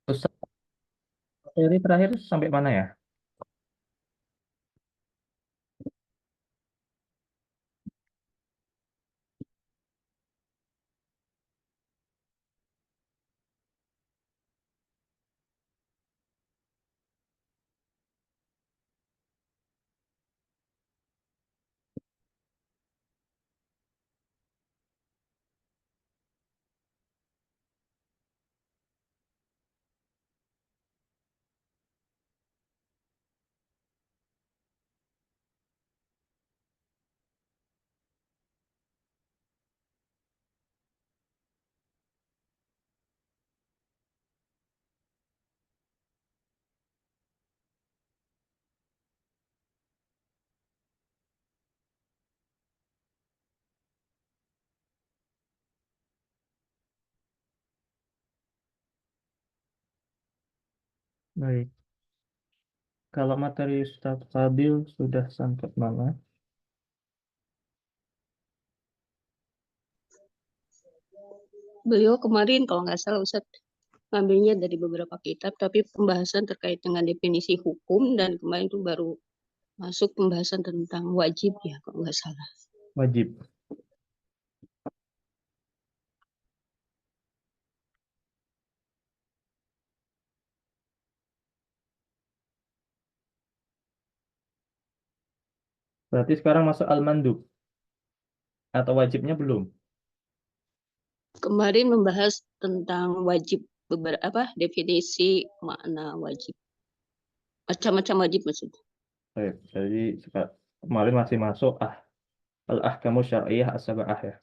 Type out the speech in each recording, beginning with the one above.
Ustaz, seri terakhir sampai mana ya? Baik, kalau materi Ustaz Fadil sudah sampai mana? Beliau kemarin kalau nggak salah Ustadz ngambilnya dari beberapa kitab, tapi pembahasan terkait dengan definisi hukum dan kemarin itu baru masuk pembahasan tentang wajib ya kalau nggak salah. Wajib. Berarti sekarang masuk al-mandub atau wajibnya belum? Kemarin membahas tentang wajib beberapa definisi makna wajib. Macam-macam wajib maksudnya. Baik, jadi kemarin masih masuk al-ahkamu syar'iyyah as-sab'ah ya.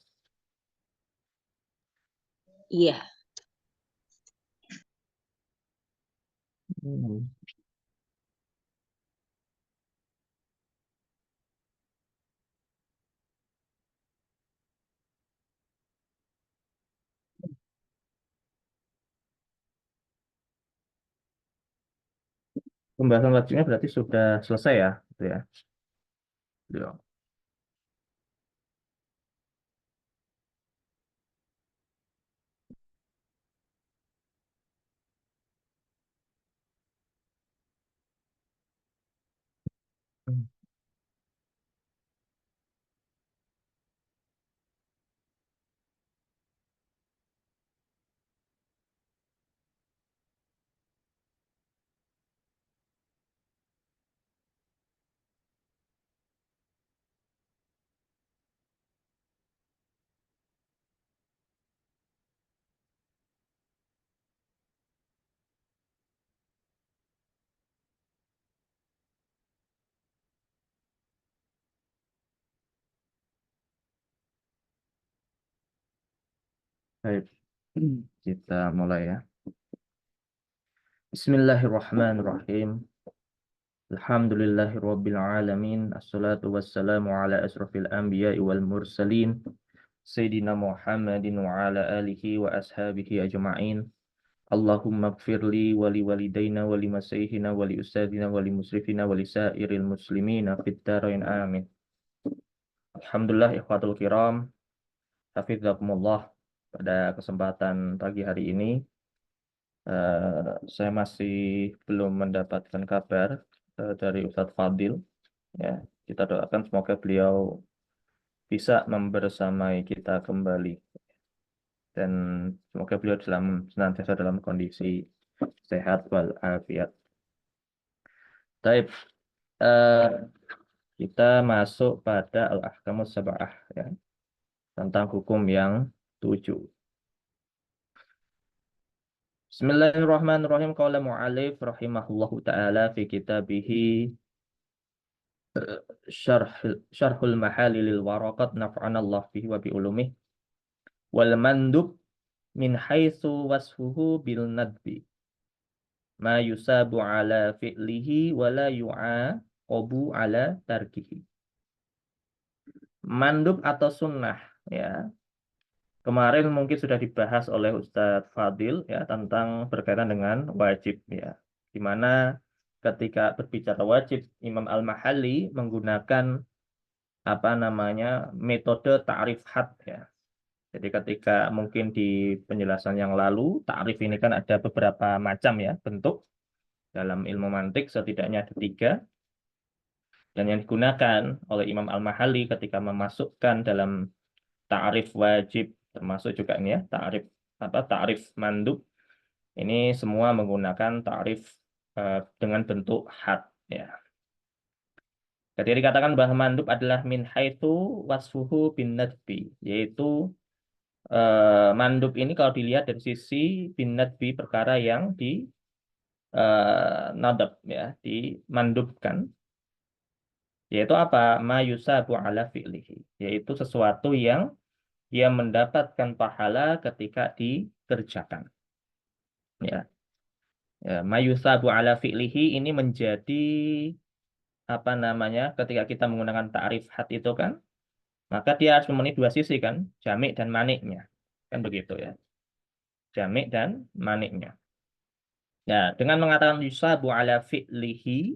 Iya, Hmm. Pembahasan wajibnya berarti sudah selesai ya, gitu ya. Ya. Hmm. Baik, kita mulai ya. Bismillahirrahmanirrahim. Alhamdulillahirabbil alamin. Assalatu wassalamu ala asrofil anbiya'i wal mursalin. Sayyidina Muhammadin wa ala alihi wa ashabihi ajma'in. Allahumma gfirli wa li walidayna wa li masyaykhina wa li ustadina wa li musrifina wa li sairil muslimina fid dharain amin. Alhamdulillah ikhwatul kiram, hafizakumullah. Pada kesempatan pagi hari ini saya masih belum mendapatkan kabar dari Ustadz Fadil. Ya, kita doakan semoga beliau bisa membersamai kita kembali dan semoga beliau senantiasa dalam kondisi sehat walafiat. Baik, eh, kita masuk pada al-ahkamus sab'ah ya, tentang hukum yang 7. Bismillahirrahmanirrahim. Qala mu'alif rahimahullahu ta'ala fi kitabihi syarhul mahali lil waraqat naf'anallah bihi wa bi ulumih wal mandub min haitsu wasfuhu bil nadbi ma yusabu ala fi'lihi wa la yu'aqabu ala tarkihi. Mandub atau sunnah ya. Kemarin mungkin sudah dibahas oleh Ustadz Fadil ya tentang berkaitan dengan wajib ya. Di mana ketika berbicara wajib Imam Al-Mahalli menggunakan apa namanya metode ta'rif had ya. Jadi ketika mungkin di penjelasan yang lalu, ta'rif ini kan ada beberapa macam ya bentuk dalam ilmu mantik, setidaknya ada tiga. Dan yang digunakan oleh Imam Al-Mahalli ketika memasukkan dalam ta'rif wajib, termasuk juga ini ya, ta'rif mandub, ini semua menggunakan ta'rif dengan bentuk had ya. Jadi dikatakan bahwa mandub adalah min haitsu wasfuhu bin nadbi, yaitu mandub ini kalau dilihat dari sisi bin nadbi, perkara yang di nadab ya, dimandubkan, yaitu apa? Ma yusabu ala fi'lihi, yaitu sesuatu yang dia mendapatkan pahala ketika dikerjakan ya. Ya, ma yusabu ala fi'lihi ini menjadi apa namanya, ketika kita menggunakan ta'rif had itu kan, maka dia harus memenuhi dua sisi kan, jamik dan maniknya. Kan begitu ya. Jamik dan maniknya. Ya, dengan mengatakan yusabu ala fi'lihi,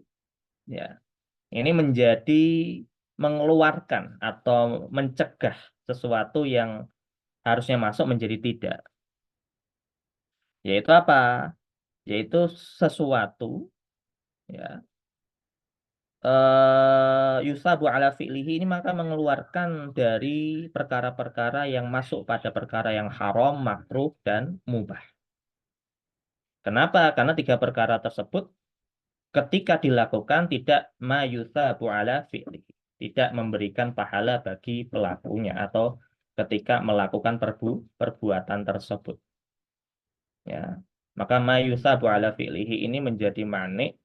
ya, ini menjadi mengeluarkan atau mencegah sesuatu yang harusnya masuk menjadi tidak. Yaitu apa? Yaitu sesuatu ya, yusabu ala fi'lihi ini maka mengeluarkan dari perkara-perkara yang masuk pada perkara yang haram, makruh, dan mubah. Kenapa? Karena tiga perkara tersebut ketika dilakukan tidak mayusabu ala fi'lihi, tidak memberikan pahala bagi pelakunya atau ketika melakukan perbuatan tersebut. Ya, maka mayusabu ala fi'lihi ini menjadi manik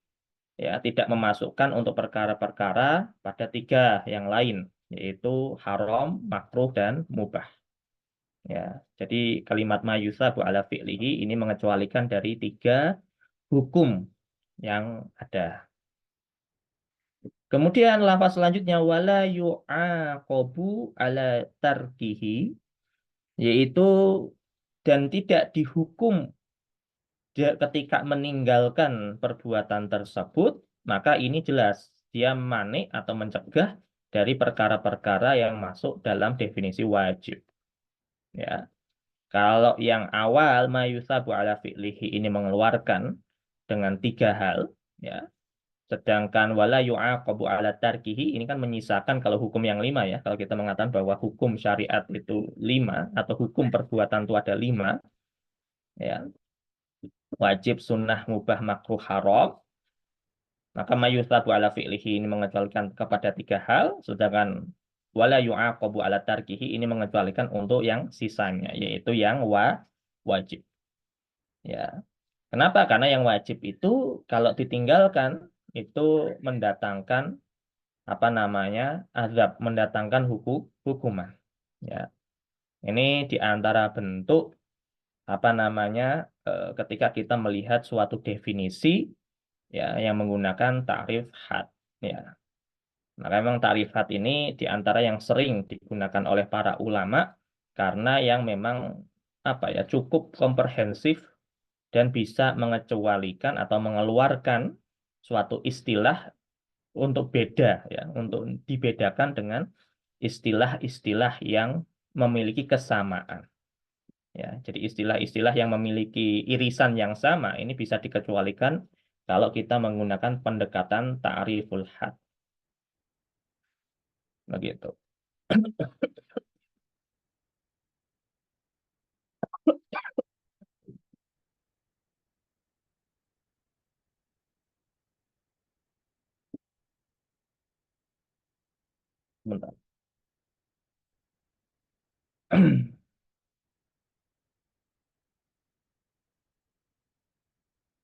ya, tidak memasukkan untuk perkara-perkara pada tiga yang lain, yaitu haram, makruh, dan mubah. Ya, jadi kalimat mayusabu ala fi'lihi ini mengecualikan dari tiga hukum yang ada. Kemudian lafaz selanjutnya wala yu'aqabu ala tarkihi, yaitu dan tidak dihukum ketika meninggalkan perbuatan tersebut, maka ini jelas dia manik atau mencegah dari perkara-perkara yang masuk dalam definisi wajib. Ya, kalau yang awal mayusabu ala fi'lihi ini mengeluarkan dengan tiga hal, ya. Sedangkan wala yu'aqabu ala tarkihi ini kan menyisakan kalau hukum yang lima ya. Kalau kita mengatakan bahwa hukum syariat itu lima atau hukum perbuatan itu ada lima, ya, wajib, sunnah, mubah, makruh, haram. Maka mayusabu ala fi'lihi ini mengecualikan kepada tiga hal, sedangkan wala yu'aqabu ala tarkihi ini mengecualikan untuk yang sisanya, yaitu yang wajib. Ya. Kenapa? Karena yang wajib itu kalau ditinggalkan itu mendatangkan apa namanya azab, mendatangkan hukuman. Ya. Ini di antara bentuk apa namanya ketika kita melihat suatu definisi ya yang menggunakan takrif had ya. Maka memang takrifat ini di antara yang sering digunakan oleh para ulama karena yang memang apa ya cukup komprehensif dan bisa mengecualikan atau mengeluarkan suatu istilah untuk beda ya, untuk dibedakan dengan istilah-istilah yang memiliki kesamaan. Ya, jadi istilah-istilah yang memiliki irisan yang sama ini bisa dikecualikan kalau kita menggunakan pendekatan ta'riful had. Begitu. Bentar.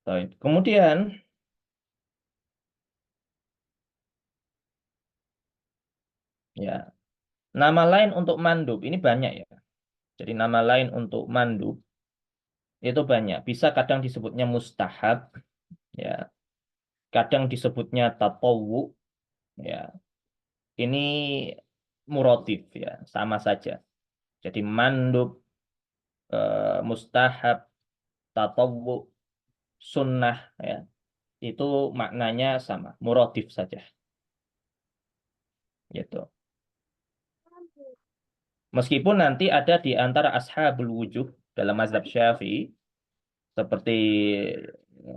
Baik. Kemudian ya, nama lain untuk mandub ini banyak ya. Jadi nama lain untuk mandub itu banyak. Bisa kadang disebutnya mustahab ya, kadang disebutnya tatawwu ya. Ini murotif ya, sama saja. Jadi mandub, mustahab, tatawwu, sunnah ya, itu maknanya sama, murotif saja gitu. Meskipun nanti ada di antara ashabul wujuh dalam mazhab Syafi'i seperti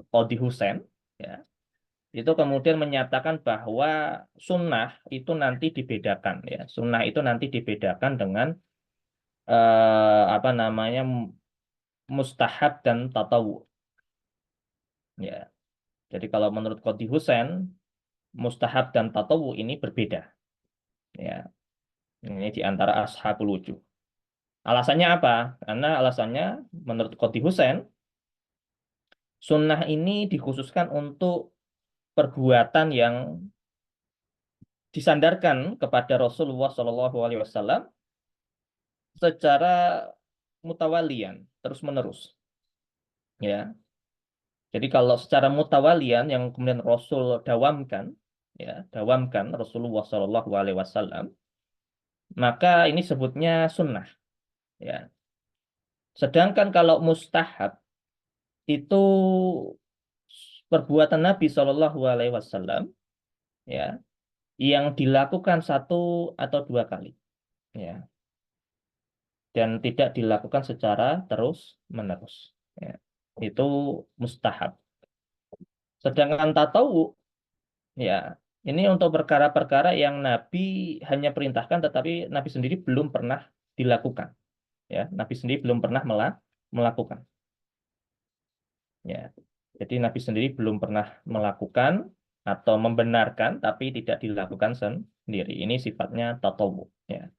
Qadhi Husain, ya, itu kemudian menyatakan bahwa sunnah itu nanti dibedakan, ya. Sunnah itu nanti dibedakan dengan apa namanya, mustahab dan tatawu, ya. Jadi kalau menurut Qadhi Husain, mustahab dan tatawu ini berbeda, ya. Ini di antara ashabul wujuh. Alasannya apa? Karena alasannya menurut Qadhi Husain, sunnah ini dikhususkan untuk perbuatan yang disandarkan kepada Rasulullah Shallallahu Alaihi Wasallam secara mutawalian, terus-menerus. Ya, jadi kalau secara mutawalian yang kemudian Rasul dawamkan, ya, dawamkan Rasulullah Shallallahu Alaihi Wasallam, maka ini sebutnya sunnah. Ya, sedangkan kalau mustahab itu perbuatan Nabi Shallallahu Alaihi Wasallam, ya, yang dilakukan satu atau dua kali, ya, dan tidak dilakukan secara terus-menerus. Ya. Itu mustahab. Sedangkan tatawu, ya, ini untuk perkara-perkara yang Nabi hanya perintahkan, tetapi Nabi sendiri belum pernah dilakukan. Ya, Nabi sendiri belum pernah melakukan. Ya, jadi Nabi sendiri belum pernah melakukan atau membenarkan, tapi tidak dilakukan sendiri. Ini sifatnya tatawu. Ya.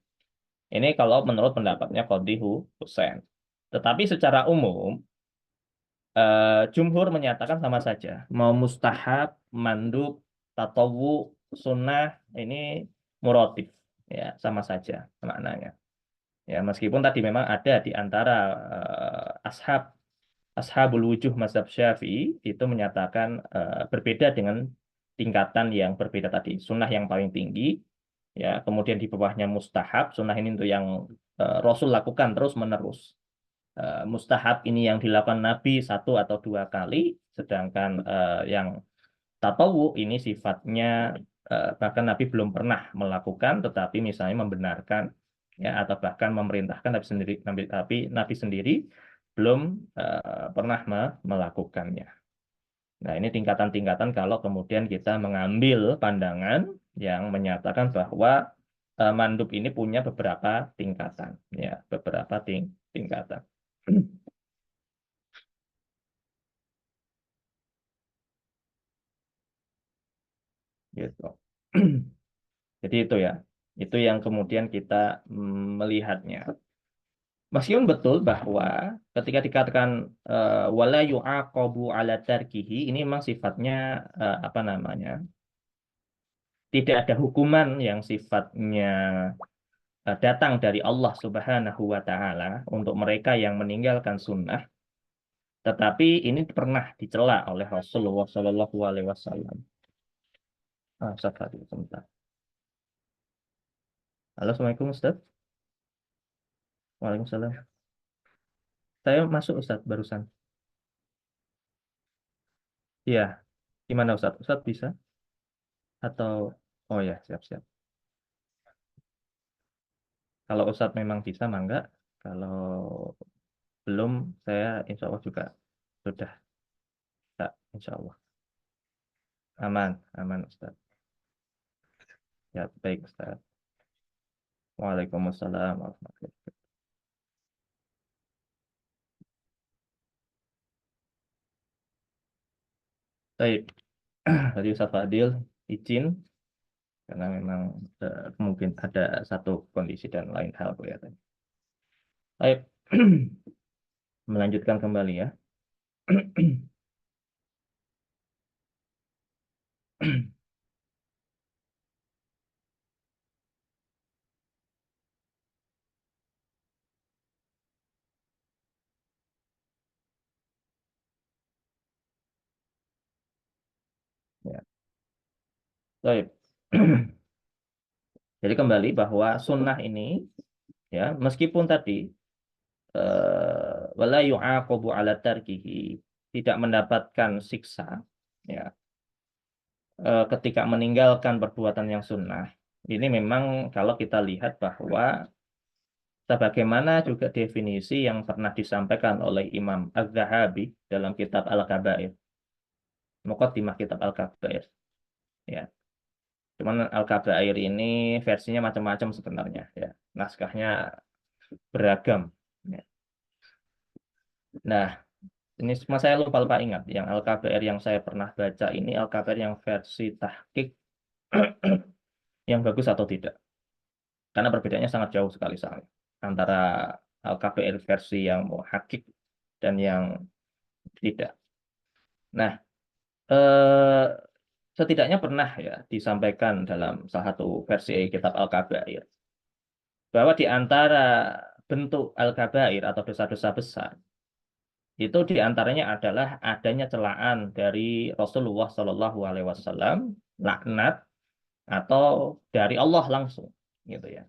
Ini kalau menurut pendapatnya Qadhi Husain. Tetapi secara umum, jumhur menyatakan sama saja. Mau mustahab, mandub, tatawu, sunnah, ini murotif. Ya, sama saja maknanya. Ya, meskipun tadi memang ada di antara ashabul wujuh mazhab Syafi'i itu menyatakan berbeda dengan tingkatan yang berbeda tadi. Sunnah yang paling tinggi, ya, kemudian di bawahnya mustahab. Sunnah ini untuk yang Rasul lakukan terus-menerus. Mustahab ini yang dilakukan Nabi satu atau dua kali, sedangkan yang tatawu ini sifatnya bahkan Nabi belum pernah melakukan, tetapi misalnya membenarkan, ya, atau bahkan memerintahkan Nabi sendiri belum pernah melakukannya. Nah, ini tingkatan-tingkatan kalau kemudian kita mengambil pandangan yang menyatakan bahwa mandub ini punya beberapa tingkatan, ya, beberapa tingkatan. Gitu. Jadi itu ya, itu yang kemudian kita melihatnya. Meskipun betul bahwa ketika dikatakan wala yu'aqabu ala tarkihi, ini memang sifatnya apa namanya? Tidak ada hukuman yang sifatnya datang dari Allah Subhanahu wa taala untuk mereka yang meninggalkan sunnah, tetapi ini pernah dicela oleh Rasulullah Shallallahu alaihi wasallam. Ustaz Fadil, sebentar. Halo, Assalamualaikum Ustaz. Waalaikumsalam. Saya masuk Ustaz barusan. Iya, gimana Ustaz? Ustaz bisa? Atau, oh ya, siap-siap. Kalau Ustadz memang bisa, mangga. Kalau belum, saya insya Allah juga sudah tak, insya Allah. Aman, aman Ustadz. Ya, baik Ustadz. Waalaikumsalam warahmatullahi wabarakatuh. Baik, tadi Ustadz Fadil izin, karena memang mungkin ada satu kondisi dan lain hal kelihatannya. Baik, melanjutkan kembali ya. Ya, baik. Jadi kembali bahwa sunnah ini, ya, meskipun tadi wala yu'aqabu ala tarkihi, tidak mendapatkan siksa, ya, ketika meninggalkan perbuatan yang sunnah. Ini memang kalau kita lihat bahwa sebagaimana juga definisi yang pernah disampaikan oleh Imam Az-Zahabi dalam kitab Al-Kabair, Muqaddimah kitab Al-Kabair. Ya, cuman Al-Kabair ini versinya macam-macam sebenarnya. Ya, naskahnya beragam. Ya. Nah, ini semua saya lupa ingat. Yang Al-Kabair yang saya pernah baca ini Al-Kabair yang versi tahqiq yang bagus atau tidak. Karena perbedaannya sangat jauh sekali soalnya antara Al-KPR versi yang muhakik dan yang tidak. Nah, eh, setidaknya pernah ya disampaikan dalam salah satu versi kitab Al-Kabair bahwa di antara bentuk Al-Kabair atau dosa-dosa besar itu di antaranya adalah adanya celaan dari Rasulullah Shallallahu Alaihi Wasallam, laknat atau dari Allah langsung, gitu ya.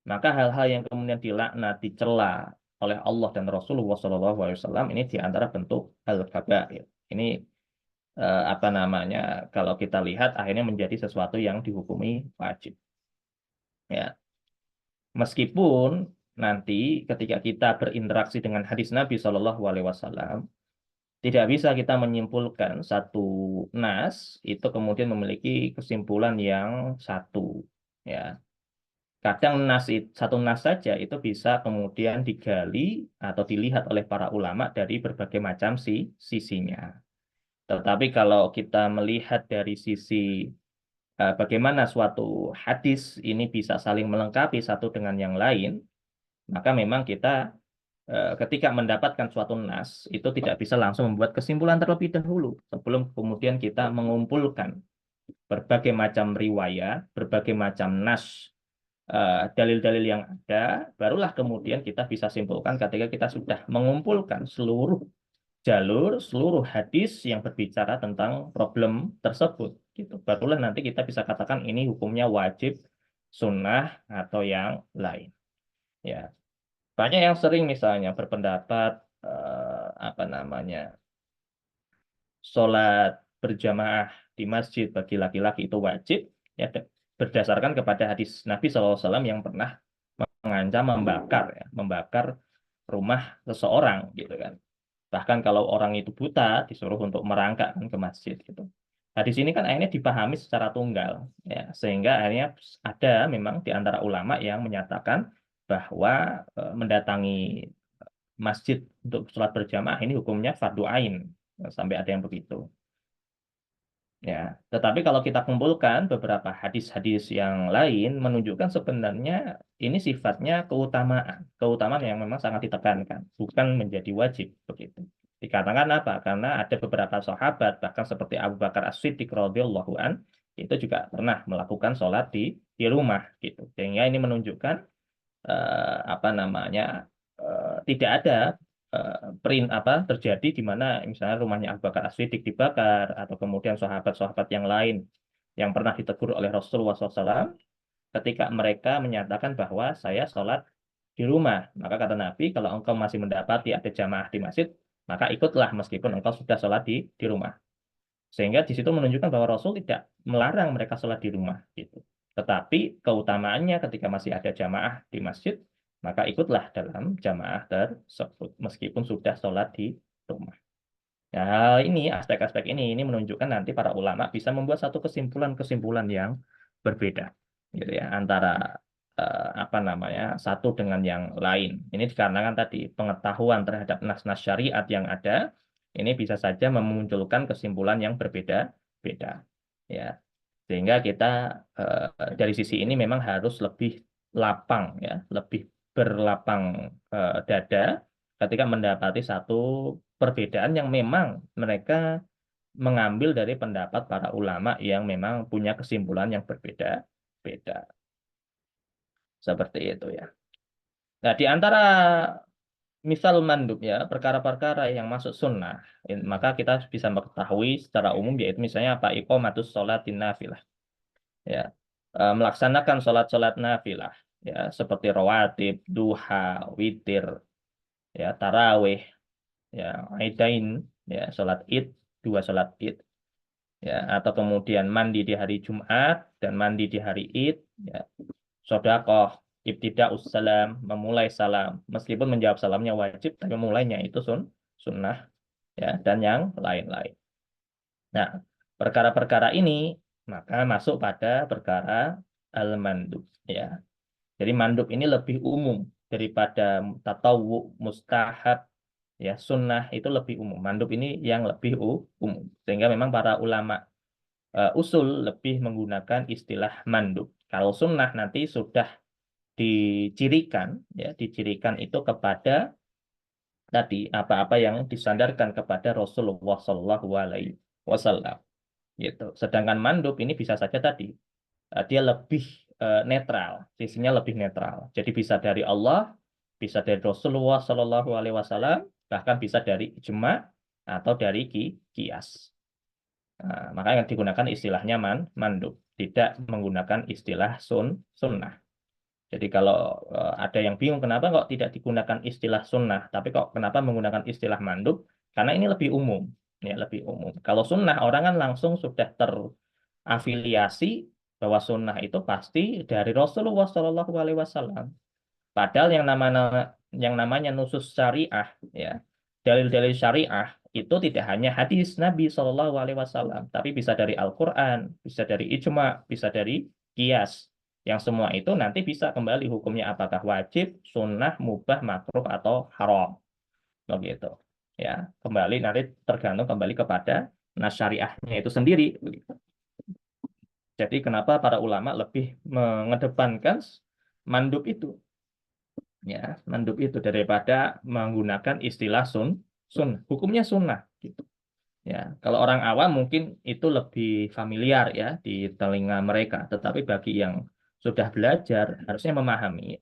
Maka hal-hal yang kemudian dilaknat, dicela oleh Allah dan Rasulullah SAW ini di antara bentuk al-kabair. Ini apa namanya? Kalau kita lihat akhirnya menjadi sesuatu yang dihukumi wajib. Ya, meskipun nanti ketika kita berinteraksi dengan hadis Nabi SAW tidak bisa kita menyimpulkan satu nas itu kemudian memiliki kesimpulan yang satu. Ya, kadang satu nas saja itu bisa kemudian digali atau dilihat oleh para ulama dari berbagai macam sisinya. Tetapi kalau kita melihat dari sisi bagaimana suatu hadis ini bisa saling melengkapi satu dengan yang lain, maka memang kita ketika mendapatkan suatu nas itu tidak bisa langsung membuat kesimpulan terlebih dahulu sebelum kemudian kita mengumpulkan berbagai macam riwayat, berbagai macam nas dalil-dalil yang ada, barulah kemudian kita bisa simpulkan ketika kita sudah mengumpulkan seluruh jalur, seluruh hadis yang berbicara tentang problem tersebut. Gitu. Barulah nanti kita bisa katakan ini hukumnya wajib, sunnah, atau yang lain. Ya, banyak yang sering misalnya berpendapat apa namanya sholat berjamaah di masjid bagi laki-laki itu wajib, ya berdasarkan kepada hadis Nabi SAW yang pernah mengancam membakar ya, membakar rumah seseorang gitu kan. Bahkan kalau orang itu buta disuruh untuk merangkak kan ke masjid gitu. Nah, di sini kan akhirnya dipahami secara tunggal ya, sehingga akhirnya ada memang di antara ulama yang menyatakan bahwa mendatangi masjid untuk sholat berjamaah ini hukumnya fardu ain. Sampai ada yang begitu. Ya, tetapi kalau kita kumpulkan beberapa hadis-hadis yang lain menunjukkan sebenarnya ini sifatnya keutamaan, keutamaan yang memang sangat ditekankan, bukan menjadi wajib begitu. Dikatakan apa? Karena ada beberapa sahabat bahkan seperti Abu Bakar As-Siddiq radhiyallahu an itu juga pernah melakukan sholat di rumah gitu. Sehingga ini menunjukkan apa namanya tidak ada apa terjadi di mana misalnya rumahnya Abu Bakar As-Siddiq dibakar atau kemudian sahabat-sahabat yang lain yang pernah ditegur oleh Rasulullah SAW ketika mereka menyatakan bahwa saya sholat di rumah. Maka kata Nabi, kalau engkau masih mendapati ada jamaah di masjid, maka ikutlah meskipun engkau sudah sholat di rumah. Sehingga di situ menunjukkan bahwa Rasul tidak melarang mereka sholat di rumah gitu. Tetapi keutamaannya ketika masih ada jamaah di masjid, maka ikutlah dalam jamaah tersebut meskipun sudah sholat di rumah. Nah, ini aspek-aspek ini menunjukkan nanti para ulama bisa membuat satu kesimpulan-kesimpulan yang berbeda, gitu ya, antara apa namanya satu dengan yang lain. Ini dikarenakan tadi pengetahuan terhadap nas-nas syariat yang ada, ini bisa saja memunculkan kesimpulan yang berbeda-beda, ya. Sehingga kita dari sisi ini memang harus lebih lapang, ya, lebih berlapang dada ketika mendapati satu perbedaan yang memang mereka mengambil dari pendapat para ulama yang memang punya kesimpulan yang berbeda-beda. Seperti itu ya. Nah, di antara misal mandub ya, perkara-perkara yang masuk sunnah, maka kita bisa mengetahui secara umum yaitu misalnya apa? Iqamatus sholatin nafilah. Ya. Melaksanakan sholat-sholat nafilah ya, seperti rawatib, duha, witir, ya, tarawih, ya, aidain, ya, sholat id, dua sholat id, ya, atau kemudian mandi di hari Jumat dan mandi di hari id, ya, sodakoh, ibtida'us salam, memulai salam. Meskipun menjawab salamnya wajib, tapi memulainya itu sunnah, ya, dan yang lain-lain. Nah, perkara-perkara ini maka masuk pada perkara al-mandub, ya. Jadi mandub ini lebih umum daripada tatawwu, mustahab, ya, sunnah itu lebih umum. Mandub ini yang lebih umum. Sehingga memang para ulama usul lebih menggunakan istilah mandub. Kalau sunnah nanti sudah dicirikan, ya, dicirikan itu kepada tadi apa-apa yang disandarkan kepada Rasulullah Shallallahu Alaihi Wasallam, gitu. Sedangkan mandub ini bisa saja tadi dia lebih netral, sisinya lebih netral. Jadi bisa dari Allah, bisa dari Rasulullah Shallallahu Alaihi Wasallam, bahkan bisa dari ijma atau dari kias. Nah, maka yang digunakan istilahnya mandub, tidak menggunakan istilah sunnah. Jadi kalau ada yang bingung kenapa kok tidak digunakan istilah sunnah, tapi kok kenapa menggunakan istilah mandub? Karena ini lebih umum, ya, lebih umum. Kalau sunnah orang kan langsung sudah terafiliasi bahwa sunnah itu pasti dari Rasulullah Shallallahu Alaihi Wasallam. Padahal yang namanya nusus syariah, ya, dalil-dalil syariah itu tidak hanya hadis Nabi Shallallahu Alaihi Wasallam, tapi bisa dari Al-Quran, bisa dari ijma, bisa dari kias. Yang semua itu nanti bisa kembali hukumnya apakah wajib, sunnah, mubah, makruh atau haram, begitu. Ya, kembali nanti tergantung kembali kepada nas syariahnya itu sendiri. Jadi kenapa para ulama lebih mengedepankan mandub itu? Ya, mandub itu daripada menggunakan istilah sunnah. Hukumnya sunnah gitu. Ya, kalau orang awam mungkin itu lebih familiar, ya, di telinga mereka, tetapi bagi yang sudah belajar harusnya memahami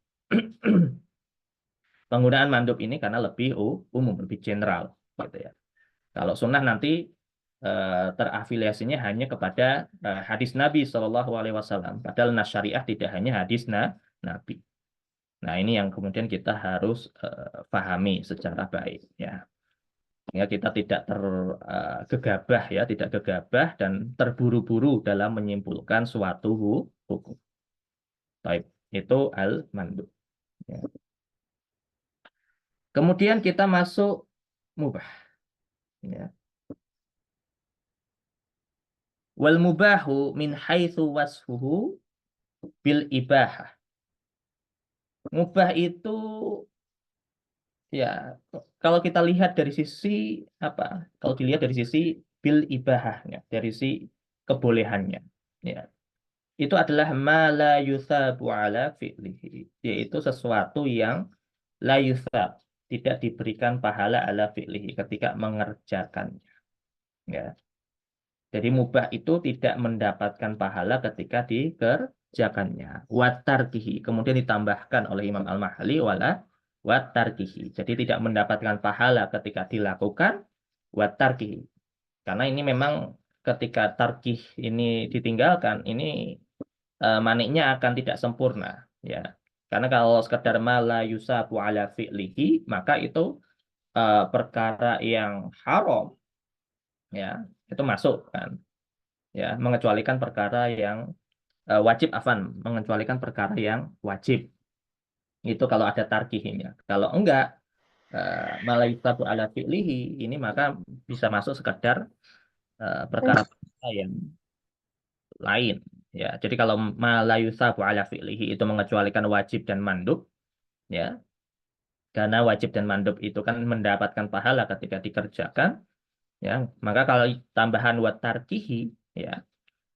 penggunaan mandub ini karena lebih umum, lebih general gitu, ya. Kalau sunnah nanti terafiliasinya hanya kepada hadis Nabi Shallallahu Alaihi Wasallam. Padahal nas syariah tidak hanya hadis Nabi. Nah, ini yang kemudian kita harus pahami secara baik, ya. Sehingga kita tidak tergegabah, ya, tidak gegabah dan terburu-buru dalam menyimpulkan suatu hukum. Baik, itu al-mandub, ya. Kemudian kita masuk mubah, ya. Wal mubahu min haitsu wasfuhu bil ibahah. Mubah itu, ya, kalau kita lihat dari sisi apa? Kalau dilihat dari sisi bil ibahahnya, dari sisi kebolehannya, ya. Itu adalah ma la yusabu ala fi'lihi, yaitu sesuatu yang la yusab, tidak diberikan pahala ala fi'lihi ketika mengerjakannya, ya. Jadi mubah itu tidak mendapatkan pahala ketika dikerjakannya. Watarkihi, kemudian ditambahkan oleh Imam Al-Mahali wala watarkihi. Jadi tidak mendapatkan pahala ketika dilakukan, watarkihi. Karena ini memang ketika tarkih ini ditinggalkan, ini maniknya akan tidak sempurna, ya. Karena kalau sekedar mala yusabu ala fi'lihi, maka itu perkara yang haram, ya, itu masuk kan, ya, mengecualikan perkara yang wajib, mengecualikan perkara yang wajib itu kalau ada tarkihnya. Kalau enggak mala yusabu ala fi'lihi, ini maka bisa masuk sekedar perkara-perkara yang lain, ya. Jadi kalau ma la yusabu ala fi'lihi itu mengecualikan wajib dan mandub, ya, karena wajib dan mandub itu kan mendapatkan pahala ketika dikerjakan, ya, maka kalau tambahan wa tarkihi, ya,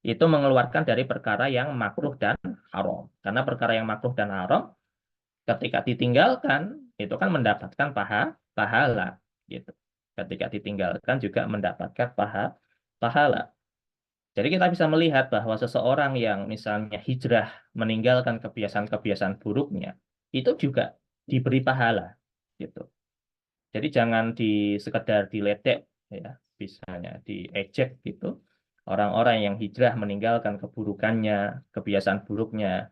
itu mengeluarkan dari perkara yang makruh dan haram, karena perkara yang makruh dan haram ketika ditinggalkan itu kan mendapatkan pahala, gitu. Ketika ditinggalkan juga mendapatkan pahala. Jadi kita bisa melihat bahwa seseorang yang misalnya hijrah meninggalkan kebiasaan-kebiasaan buruknya, itu juga diberi pahala, gitu. Jadi jangan sekedar diledek, ya, misalnya diejek gitu. Orang-orang yang hijrah meninggalkan keburukannya, kebiasaan buruknya,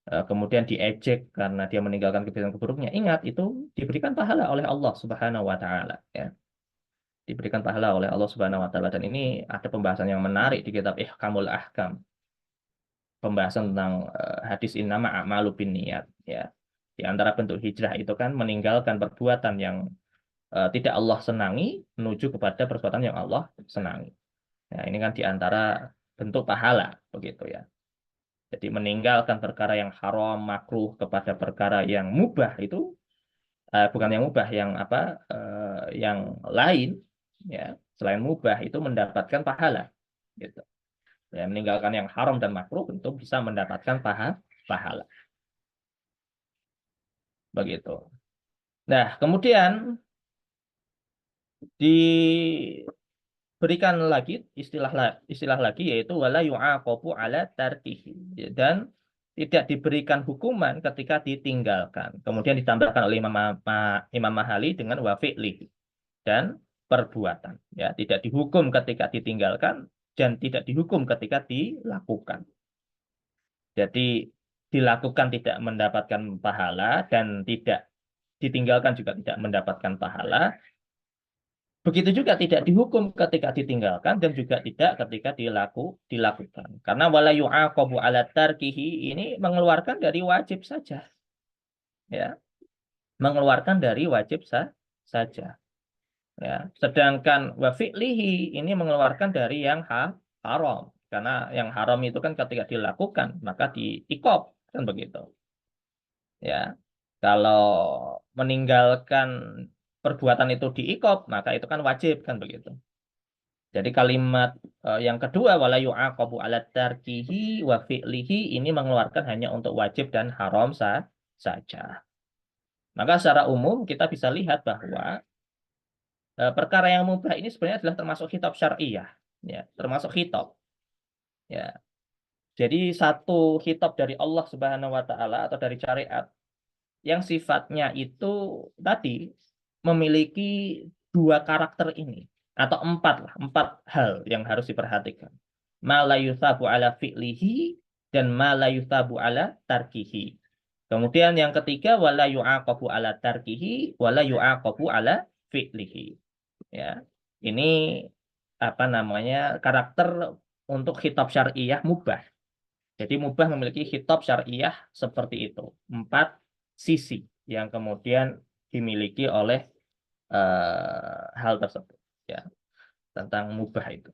kemudian diejek karena dia meninggalkan kebiasaan buruknya. Ingat, itu diberikan pahala oleh Allah Subhanahu wa taala, ya. Diberikan pahala oleh Allah Subhanahu wa taala, dan ini ada pembahasan yang menarik di kitab Ihkamul Ahkam, pembahasan tentang hadis innama a'malu binniyat, Ya, di antara bentuk hijrah itu kan meninggalkan perbuatan yang tidak Allah senangi menuju kepada perbuatan yang Allah senangi. Nah, ini kan di antara bentuk pahala begitu ya. Jadi meninggalkan perkara yang haram, makruh kepada perkara yang mubah itu bukan yang mubah, yang apa yang lain ya, selain mubah itu mendapatkan pahala gitu. Ya, meninggalkan yang haram dan makruh tentu bisa mendapatkan pahala begitu. Nah, kemudian diberikan lagi istilah lagi yaitu wala yu'aqabu ala tarkihi, dan tidak diberikan hukuman ketika ditinggalkan. Kemudian ditambahkan oleh Imam Mahali dengan wa fi'lihi, dan perbuatan ya, tidak dihukum ketika ditinggalkan dan tidak dihukum ketika dilakukan. Jadi dilakukan tidak mendapatkan pahala dan tidak ditinggalkan juga tidak mendapatkan pahala. Begitu juga tidak dihukum ketika ditinggalkan dan juga tidak ketika dilakukan. Karena wala yu'aqabu ala tarkihi ini mengeluarkan dari wajib saja. Ya, mengeluarkan dari wajib saja. Ya, sedangkan wa fi'lihi ini mengeluarkan dari yang haram. Karena yang haram itu kan ketika dilakukan maka diikop kan begitu. Ya, kalau meninggalkan perbuatan itu diikop maka itu kan wajib kan begitu. Jadi kalimat yang kedua wala yu'aqabu ala tarkihi wa fi'lihi ini mengeluarkan hanya untuk wajib dan haram saja. Maka secara umum kita bisa lihat bahwa perkara yang mubah ini sebenarnya adalah termasuk khitab syariah, ya, termasuk khitab. Ya. Jadi satu khitab dari Allah Subhanahu wa taala atau dari syariat yang sifatnya itu tadi memiliki dua karakter ini atau empat lah, empat hal yang harus diperhatikan. Ma la yuthabu ala fi'lihi dan ma la yuthabu ala tarkihi. Kemudian yang ketiga wala yu'aqabu ala tarkihi wala yu'aqabu ala fi'lihi. Ya. Ini apa namanya? Karakter untuk khitab syariah mubah. Jadi mubah memiliki khitab syariah seperti itu. Empat sisi yang kemudian dimiliki oleh hal tersebut. Ya, tentang mubah itu.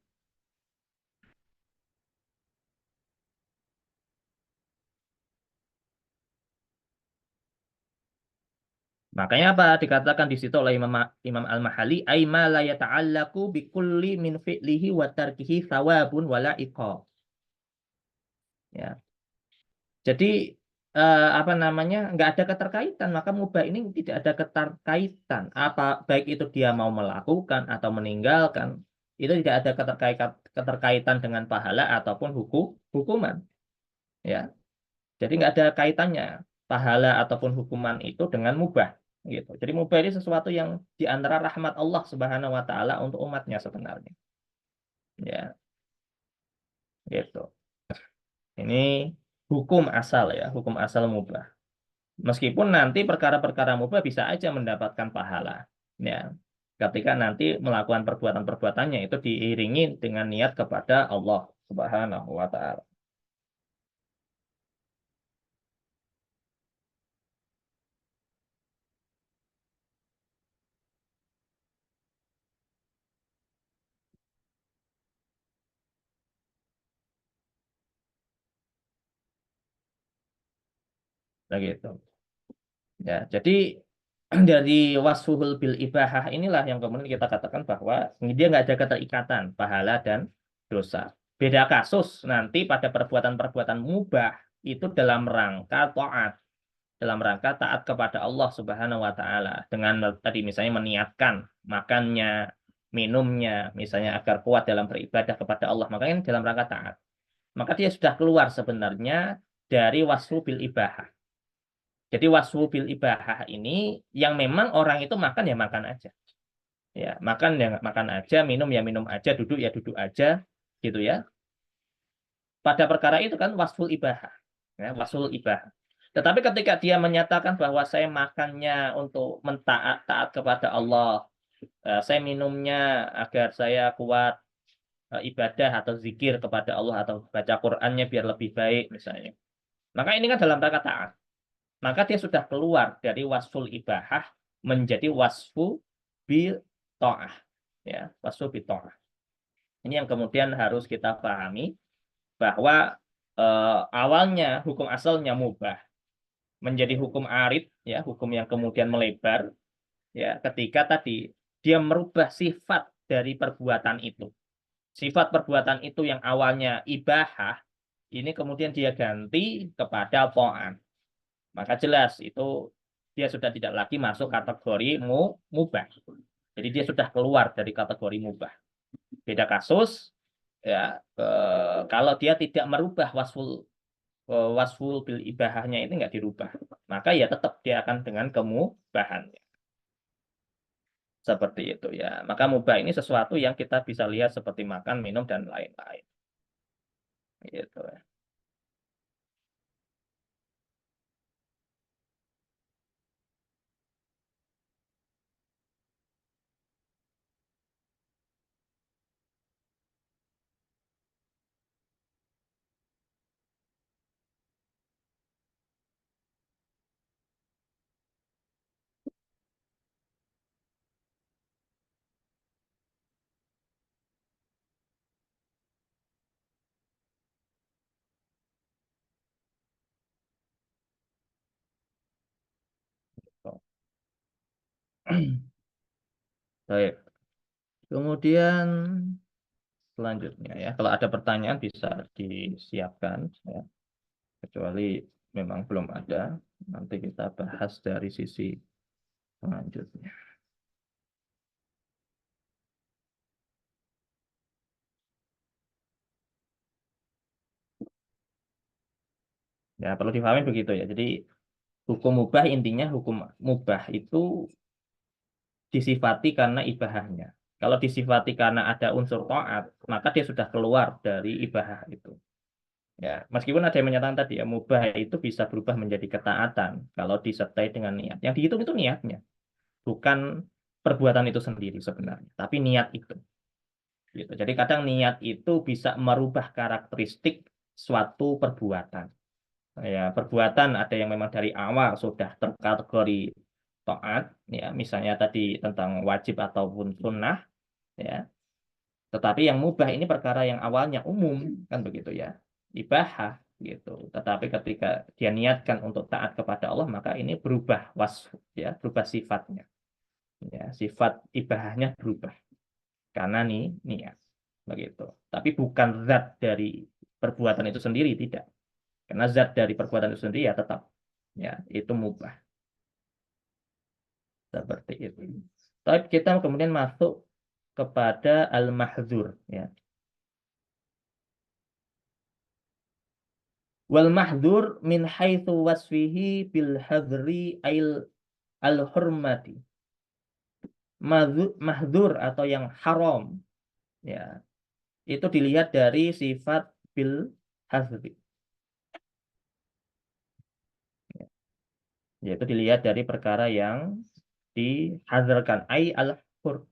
Makanya apa dikatakan di situ oleh Imam Al-Mahali aima la yata'allaqu bi kulli min fi'lihi wa tarkihi thawabun wala iqab. Ya. Jadi apa namanya nggak ada keterkaitan, maka mubah ini tidak ada keterkaitan apa baik itu dia mau melakukan atau meninggalkan, itu tidak ada keterkaitan dengan pahala ataupun hukuman, ya. Jadi nggak ada kaitannya pahala ataupun hukuman itu dengan mubah gitu. Jadi mubah ini sesuatu yang di antara rahmat Allah Subhanahu wa taala untuk umatnya sebenarnya, ya, gitu. Ini hukum asal ya, hukum asal mubah. Meskipun nanti perkara-perkara mubah bisa aja mendapatkan pahala. Ya. Ketika nanti melakukan perbuatan-perbuatannya itu diiringi dengan niat kepada Allah Subhanahu wa taala. Begitu. Ya, jadi dari wasfuhul bil ibahah inilah yang kemudian kita katakan bahwa dia nggak ada keterikatan pahala dan dosa. Beda kasus nanti pada perbuatan-perbuatan mubah itu dalam rangka taat, dalam rangka taat kepada Allah Subhanahu wa taala dengan tadi misalnya meniatkan makannya, minumnya misalnya agar kuat dalam beribadah kepada Allah, makanya dalam rangka taat. Maka dia sudah keluar sebenarnya dari wasfu bil ibahah. Jadi wasfu bil ibahah ini yang memang orang itu makan ya makan aja. Ya, makan ya makan aja, minum ya minum aja, duduk ya duduk aja gitu ya. Pada perkara itu kan wasful ibahah. Ya, wasful ibahah. Tetapi ketika dia menyatakan bahwa saya makannya untuk mentaat taat kepada Allah, saya minumnya agar saya kuat ibadah atau zikir kepada Allah atau baca Qur'annya biar lebih baik misalnya. Maka ini kan dalam rangka taat. maka dia sudah keluar dari wasful ibahah menjadi wasfu bil ta'ah. Ya, wasfu bil ta'ah. Ini yang kemudian harus kita pahami bahwa awalnya hukum asalnya mubah menjadi hukum arid, ya, hukum yang kemudian melebar, ya, ketika tadi dia merubah sifat dari perbuatan itu. Sifat perbuatan itu yang awalnya ibahah, ini kemudian dia ganti kepada ta'ah. Maka jelas itu dia sudah tidak lagi masuk kategori mubah. Jadi dia sudah keluar dari kategori mubah. Beda kasus ya, kalau dia tidak merubah wasful bil ibahahnya itu nggak dirubah, maka ya tetap dia akan dengan kemubahan. Seperti itu ya. Maka mubah ini sesuatu yang kita bisa lihat seperti makan, minum, dan lain-lain. Gitu ya. Baik. Kemudian selanjutnya ya, kalau ada pertanyaan bisa disiapkan ya. Kecuali memang belum ada, nanti kita bahas dari sisi selanjutnya. Ya, perlu difahami begitu ya. Jadi hukum mubah intinya hukum mubah itu disifati karena ibahahnya. Kalau disifati karena ada unsur taat, maka dia sudah keluar dari ibahah itu. Ya, meskipun ada yang menyatakan tadi ya, mubah itu bisa berubah menjadi ketaatan kalau disertai dengan niat. Yang dihitung itu niatnya, bukan perbuatan itu sendiri sebenarnya, tapi niat itu. Gitu. Jadi kadang niat itu bisa merubah karakteristik suatu perbuatan. Ya, perbuatan ada yang memang dari awal sudah terkategori taat, ya, misalnya tadi tentang wajib ataupun sunnah, ya. Tetapi yang mubah ini perkara yang awalnya umum, kan begitu ya, ibahah, gitu. Tetapi ketika dia niatkan untuk taat kepada Allah, maka ini berubah ya, berubah sifatnya, ya, sifat ibahahnya berubah karena nih niat, begitu. Tapi bukan zat dari perbuatan itu sendiri, tidak. Karena zat dari perbuatan itu sendiri ya tetap, ya, itu mubah. Seperti itu. Tapi kita kemudian masuk kepada al-mahdzur ya. Wal mahdzur min haitsu wasfihi bil hadzri al hurmati. Mahdzur atau yang haram ya. Itu dilihat dari sifat bil hadzri. Yaitu dilihat dari perkara yang dihadzarkan al hur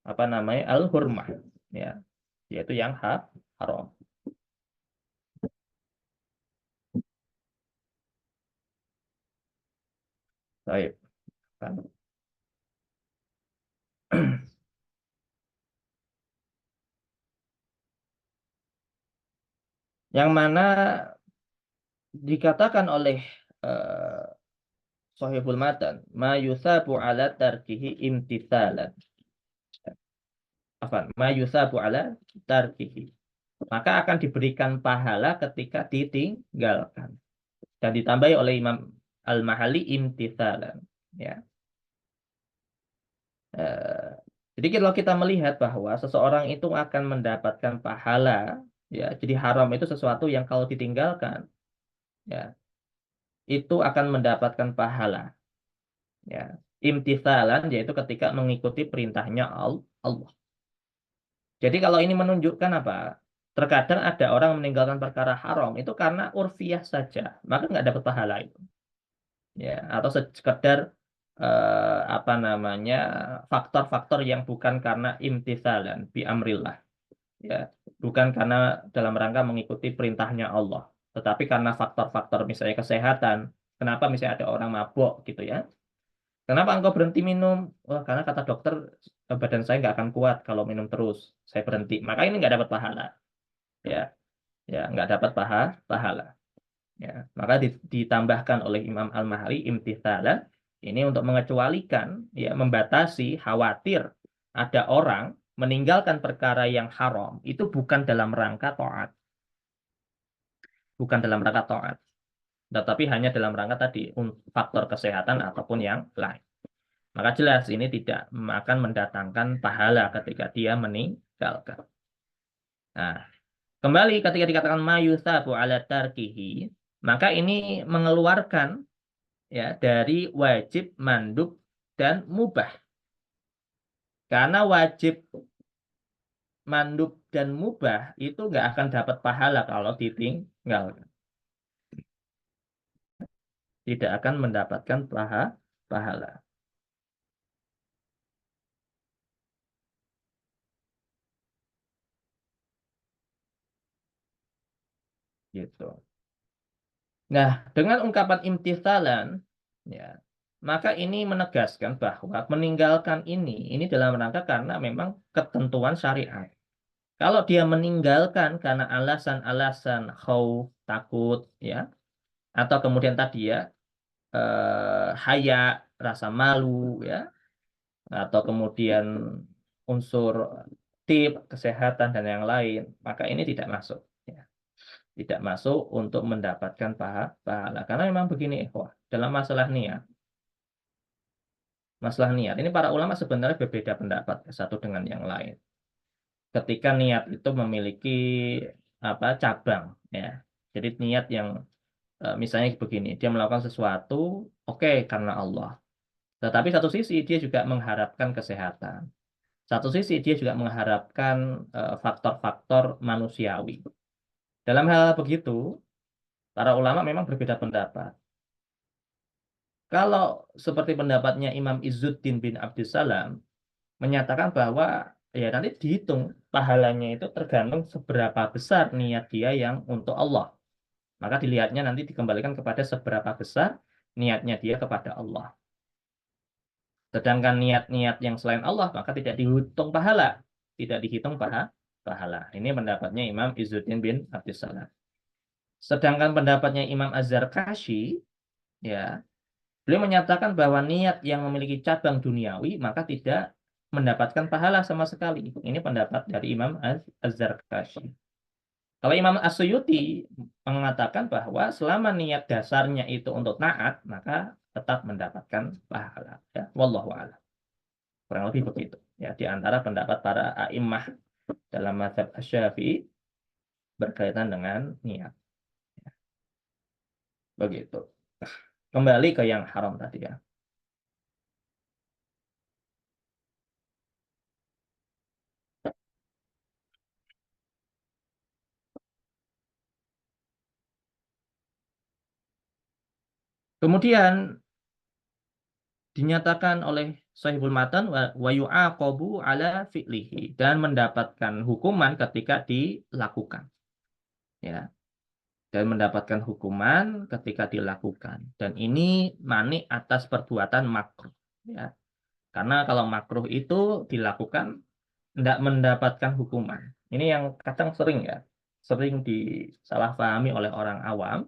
apa namanya al hurmah ya, yaitu yang haram. Baik. Kan. Yang mana dikatakan oleh uh, Sahihul Matan, ma yusabu ala tarkihi imtithalan. Apa? Ma yusabu ala tarkihi. Maka akan diberikan pahala ketika ditinggalkan. Dan ditambahi oleh Imam Al-Mahali imtithalan. Ya. Uh, jadi kalau kita melihat bahwa seseorang itu akan mendapatkan pahala, ya, jadi haram itu sesuatu yang kalau ditinggalkan, ya, itu akan mendapatkan pahala. Ya, imtithalan yaitu ketika mengikuti perintahnya Allah. Jadi kalau ini menunjukkan apa? Terkadang ada orang meninggalkan perkara haram itu karena urfiah saja, maka nggak dapat pahala itu. Ya, atau sekedar apa namanya faktor-faktor yang bukan karena imtithalan bi amrillah. Ya, bukan karena dalam rangka mengikuti perintahnya Allah, tetapi karena faktor-faktor misalnya kesehatan, Kenapa misalnya ada orang mabuk gitu ya? Kenapa engkau berhenti minum? Wah, karena kata dokter badan saya nggak akan kuat kalau minum terus. Saya berhenti. Maka ini nggak dapat pahala. Ya, ya nggak dapat pahala. Ya, maka ditambahkan oleh Imam Al-Mahri imtithala ini untuk mengecualikan, ya, membatasi khawatir ada orang meninggalkan perkara yang haram itu bukan dalam rangka taat, bukan dalam rangka taat, tetapi hanya dalam rangka tadi faktor kesehatan ataupun yang lain. Maka jelas ini tidak akan mendatangkan pahala ketika dia meninggalkan. Nah, kembali ketika dikatakan mayusabu ala tarkihi, maka ini mengeluarkan, ya, dari wajib, mandub, dan mubah. Karena wajib, mandub, dan mubah itu nggak akan dapat pahala kalau ditinggal. Tidak akan mendapatkan pahala. Gitu. Nah, dengan ungkapan imtithalan, ya, maka ini menegaskan bahwa meninggalkan ini dalam rangka karena memang ketentuan syariat. Kalau dia meninggalkan karena alasan-alasan khauf, takut, ya, atau kemudian tadi ya, haya, rasa malu, ya, atau kemudian unsur tip, kesehatan dan yang lain, maka ini tidak masuk. Ya. Tidak masuk untuk mendapatkan pahala. Karena memang begini, ikhwah, dalam masalah niat, ini para ulama sebenarnya berbeda pendapat satu dengan yang lain. Ketika niat itu memiliki apa cabang, ya. Jadi niat yang misalnya begini, dia melakukan sesuatu, oke, karena Allah. Tetapi satu sisi dia juga mengharapkan kesehatan. Satu sisi dia juga mengharapkan faktor-faktor manusiawi. Dalam hal begitu, para ulama memang berbeda pendapat. Kalau seperti pendapatnya Imam Izzuddin bin Abdussalam menyatakan bahwa ya nanti dihitung pahalanya itu tergantung seberapa besar niat dia yang untuk Allah. Maka dilihatnya nanti dikembalikan kepada seberapa besar niatnya dia kepada Allah. Sedangkan niat-niat yang selain Allah maka tidak dihitung pahala, tidak dihitung pahala. Ini pendapatnya Imam Izzuddin bin Abdussalam. Sedangkan pendapatnya Imam Az-Zarkashi, ya, beliau menyatakan bahwa niat yang memiliki cabang duniawi maka tidak mendapatkan pahala sama sekali. Ini pendapat dari Imam Az-Zarkashi. Kalau Imam As-Suyuti mengatakan bahwa selama niat dasarnya itu untuk taat, maka tetap mendapatkan pahala. Ya, wallahu a'lam. Kurang lebih begitu. Ya, di antara pendapat para a'immah dalam mazhab Asy-Syafi'i berkaitan dengan niat. Begitu. Kembali ke yang haram tadi ya. Kemudian dinyatakan oleh Sahihul Matan wa yu'aqabu ala fi'lihi dan mendapatkan hukuman ketika dilakukan. Ya, dan mendapatkan hukuman ketika dilakukan. Dan ini mani atas perbuatan makruh. Ya, karena kalau makruh itu dilakukan tidak mendapatkan hukuman. Ini yang kadang sering ya, sering disalahpahami oleh orang awam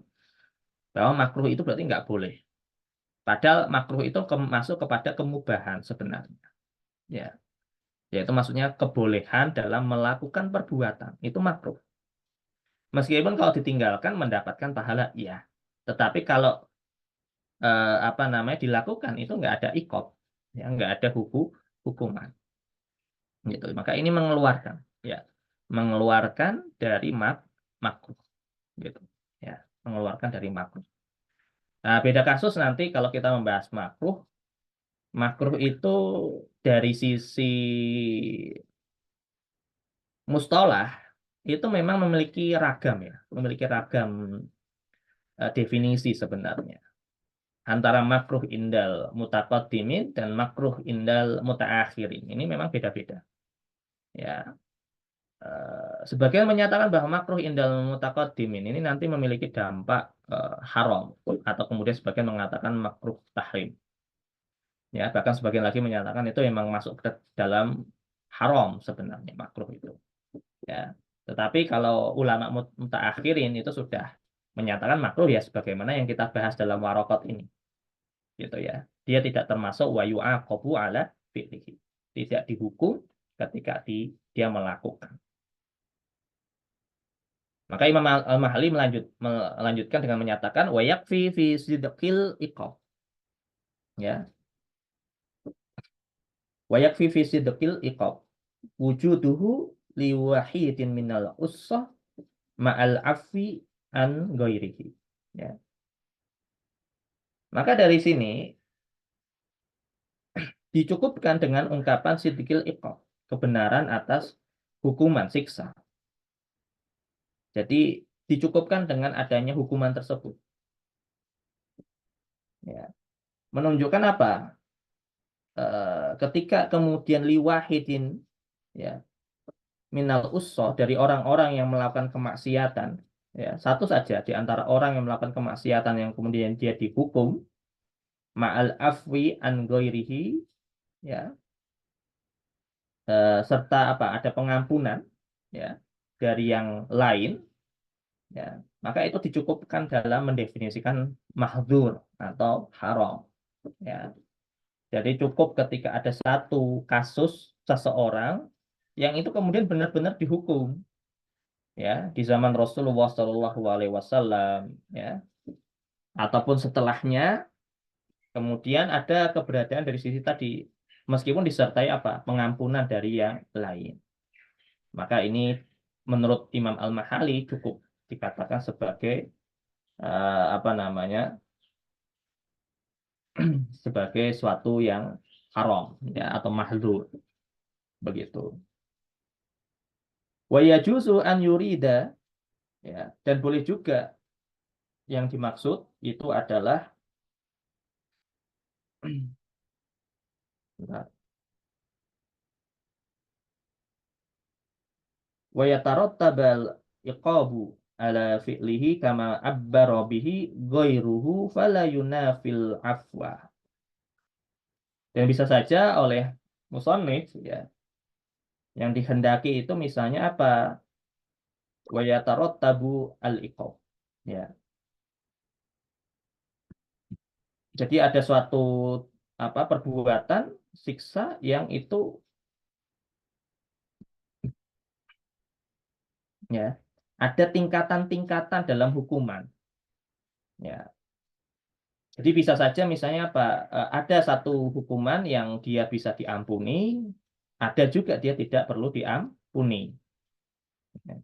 bahwa makruh itu berarti nggak boleh. Padahal makruh itu masuk kepada kemubahan sebenarnya. Ya, yaitu maksudnya kebolehan dalam melakukan perbuatan itu makruh. Meskipun kalau ditinggalkan mendapatkan pahala, iya. Tetapi kalau apa namanya dilakukan itu nggak ada ikop, ya nggak ada hukuman, gitu. Maka ini mengeluarkan, ya, mengeluarkan dari makruh, gitu, ya, mengeluarkan dari makruh. Nah, beda kasus nanti kalau kita membahas makruh, makruh itu dari sisi mustalah itu memang memiliki ragam ya, memiliki ragam definisi sebenarnya antara makruh indal mutaqaddimin dan makruh indal mutaakhirin. Ini memang beda-beda. Ya. Sebagian menyatakan bahwa makruh indal mutaqaddimin ini nanti memiliki dampak haram, atau kemudian sebagian mengatakan makruh tahrim. Ya, bahkan sebagian lagi menyatakan itu memang masuk ke dalam haram sebenarnya makruh itu. Ya. Tetapi kalau ulama mutaakhirin itu sudah menyatakan makruh ya sebagaimana yang kita bahas dalam warokot ini. Gitu ya. Dia tidak termasuk wa yu'aqabu ala fi'lihi. Tidak dihukum ketika dia melakukan. Maka Imam Al-Mahali melanjutkan dengan menyatakan wa yakfi fi sidqil iqab. Ya. Wa yakfi fi sidqil iqab. Wujuduhu liwahidin minal ussah ma'al afwi an ghairihi. Ya. Maka dari sini dicukupkan dengan ungkapan sidqil iqab, kebenaran atas hukuman siksa. Jadi dicukupkan dengan adanya hukuman tersebut. Ya. Menunjukkan apa? Ketika kemudian liwahidin ya minal usso dari orang-orang yang melakukan kemaksiatan, ya satu saja di antara orang yang melakukan kemaksiatan yang kemudian dia dihukum ma'al afwi an ghairihi, ya serta apa ada pengampunan ya dari yang lain, ya maka itu dicukupkan dalam mendefinisikan mahdzur atau haram, ya. Jadi cukup ketika ada satu kasus seseorang yang itu kemudian benar-benar dihukum, ya di zaman Rasulullah Shallallahu Alaihi Wasallam, ya ataupun setelahnya, kemudian ada keberadaan dari sisi tadi meskipun disertai apa pengampunan dari yang lain, maka ini menurut Imam Al-Mahali cukup dikatakan sebagai apa namanya sebagai suatu yang haram ya atau mahdzur begitu. Wa yajuzu an yurida, ya dan boleh juga yang dimaksud itu adalah wa yatarattabal iqabu ala fi'lihi kama abbara bihi ghairuhu fala yunafil afwa. Dan bisa saja oleh musannif ya yang dihendaki itu misalnya apa? Wa yatarattabu al iqab. Ya. Jadi ada suatu apa perbuatan siksa yang itu ya ada tingkatan-tingkatan dalam hukuman. Ya, jadi bisa saja misalnya apa ada satu hukuman yang dia bisa diampuni, ada juga dia tidak perlu diampuni. Ya.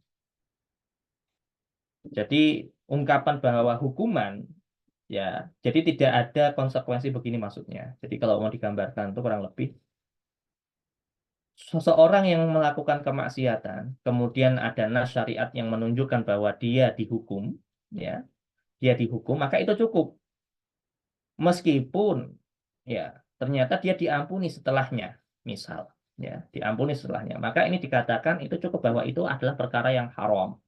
Jadi ungkapan bahwa hukuman ya, jadi tidak ada konsekuensi begini maksudnya. Jadi kalau mau digambarkan itu kurang lebih seseorang yang melakukan kemaksiatan, kemudian ada nas syariat yang menunjukkan bahwa dia dihukum, ya, dia dihukum, maka itu cukup. Meskipun ya ternyata dia diampuni setelahnya, misal ya diampuni setelahnya, maka ini dikatakan itu cukup bahwa itu adalah perkara yang haram.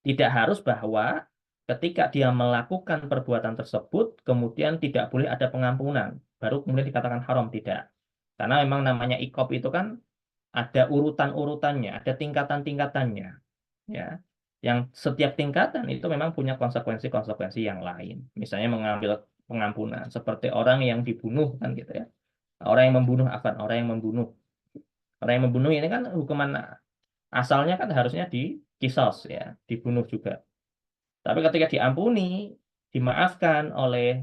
Tidak harus bahwa ketika dia melakukan perbuatan tersebut kemudian tidak boleh ada pengampunan baru kemudian dikatakan haram, tidak, karena memang namanya iqab itu kan ada urutan-urutannya, ada tingkatan-tingkatannya, ya yang setiap tingkatan itu memang punya konsekuensi-konsekuensi yang lain, misalnya mengambil pengampunan seperti orang yang dibunuh kan gitu ya, orang yang membunuh apa orang yang membunuh ini kan hukuman asalnya kan harusnya di kisos ya dibunuh juga, tapi ketika diampuni dimaafkan oleh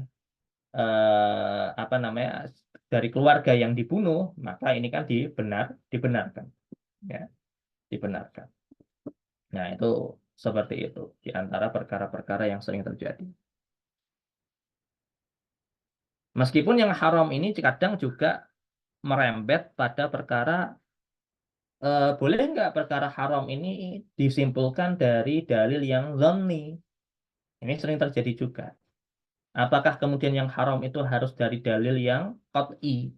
apa namanya dari keluarga yang dibunuh, maka ini kan dibenarkan ya dibenarkan. Nah, itu seperti itu di antara perkara-perkara yang sering terjadi. Meskipun yang haram ini kadang juga merembet pada perkara boleh nggak perkara haram ini disimpulkan dari dalil yang zonni. Ini sering terjadi juga. Apakah kemudian yang haram itu harus dari dalil yang qat'i?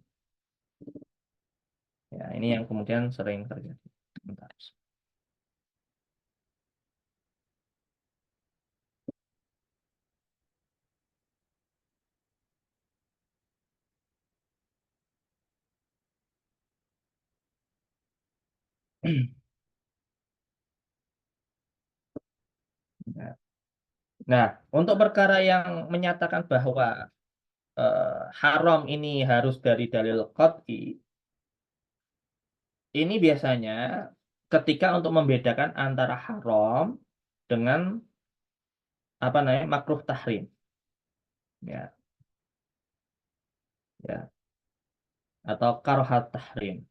Ya, ini yang kemudian sering terjadi. Bentar. Nah, nah, untuk perkara yang menyatakan bahwa haram ini harus dari dalil qat'i, ini biasanya ketika untuk membedakan antara haram dengan apa namanya makruh tahrim, ya, ya, atau karohat tahrim.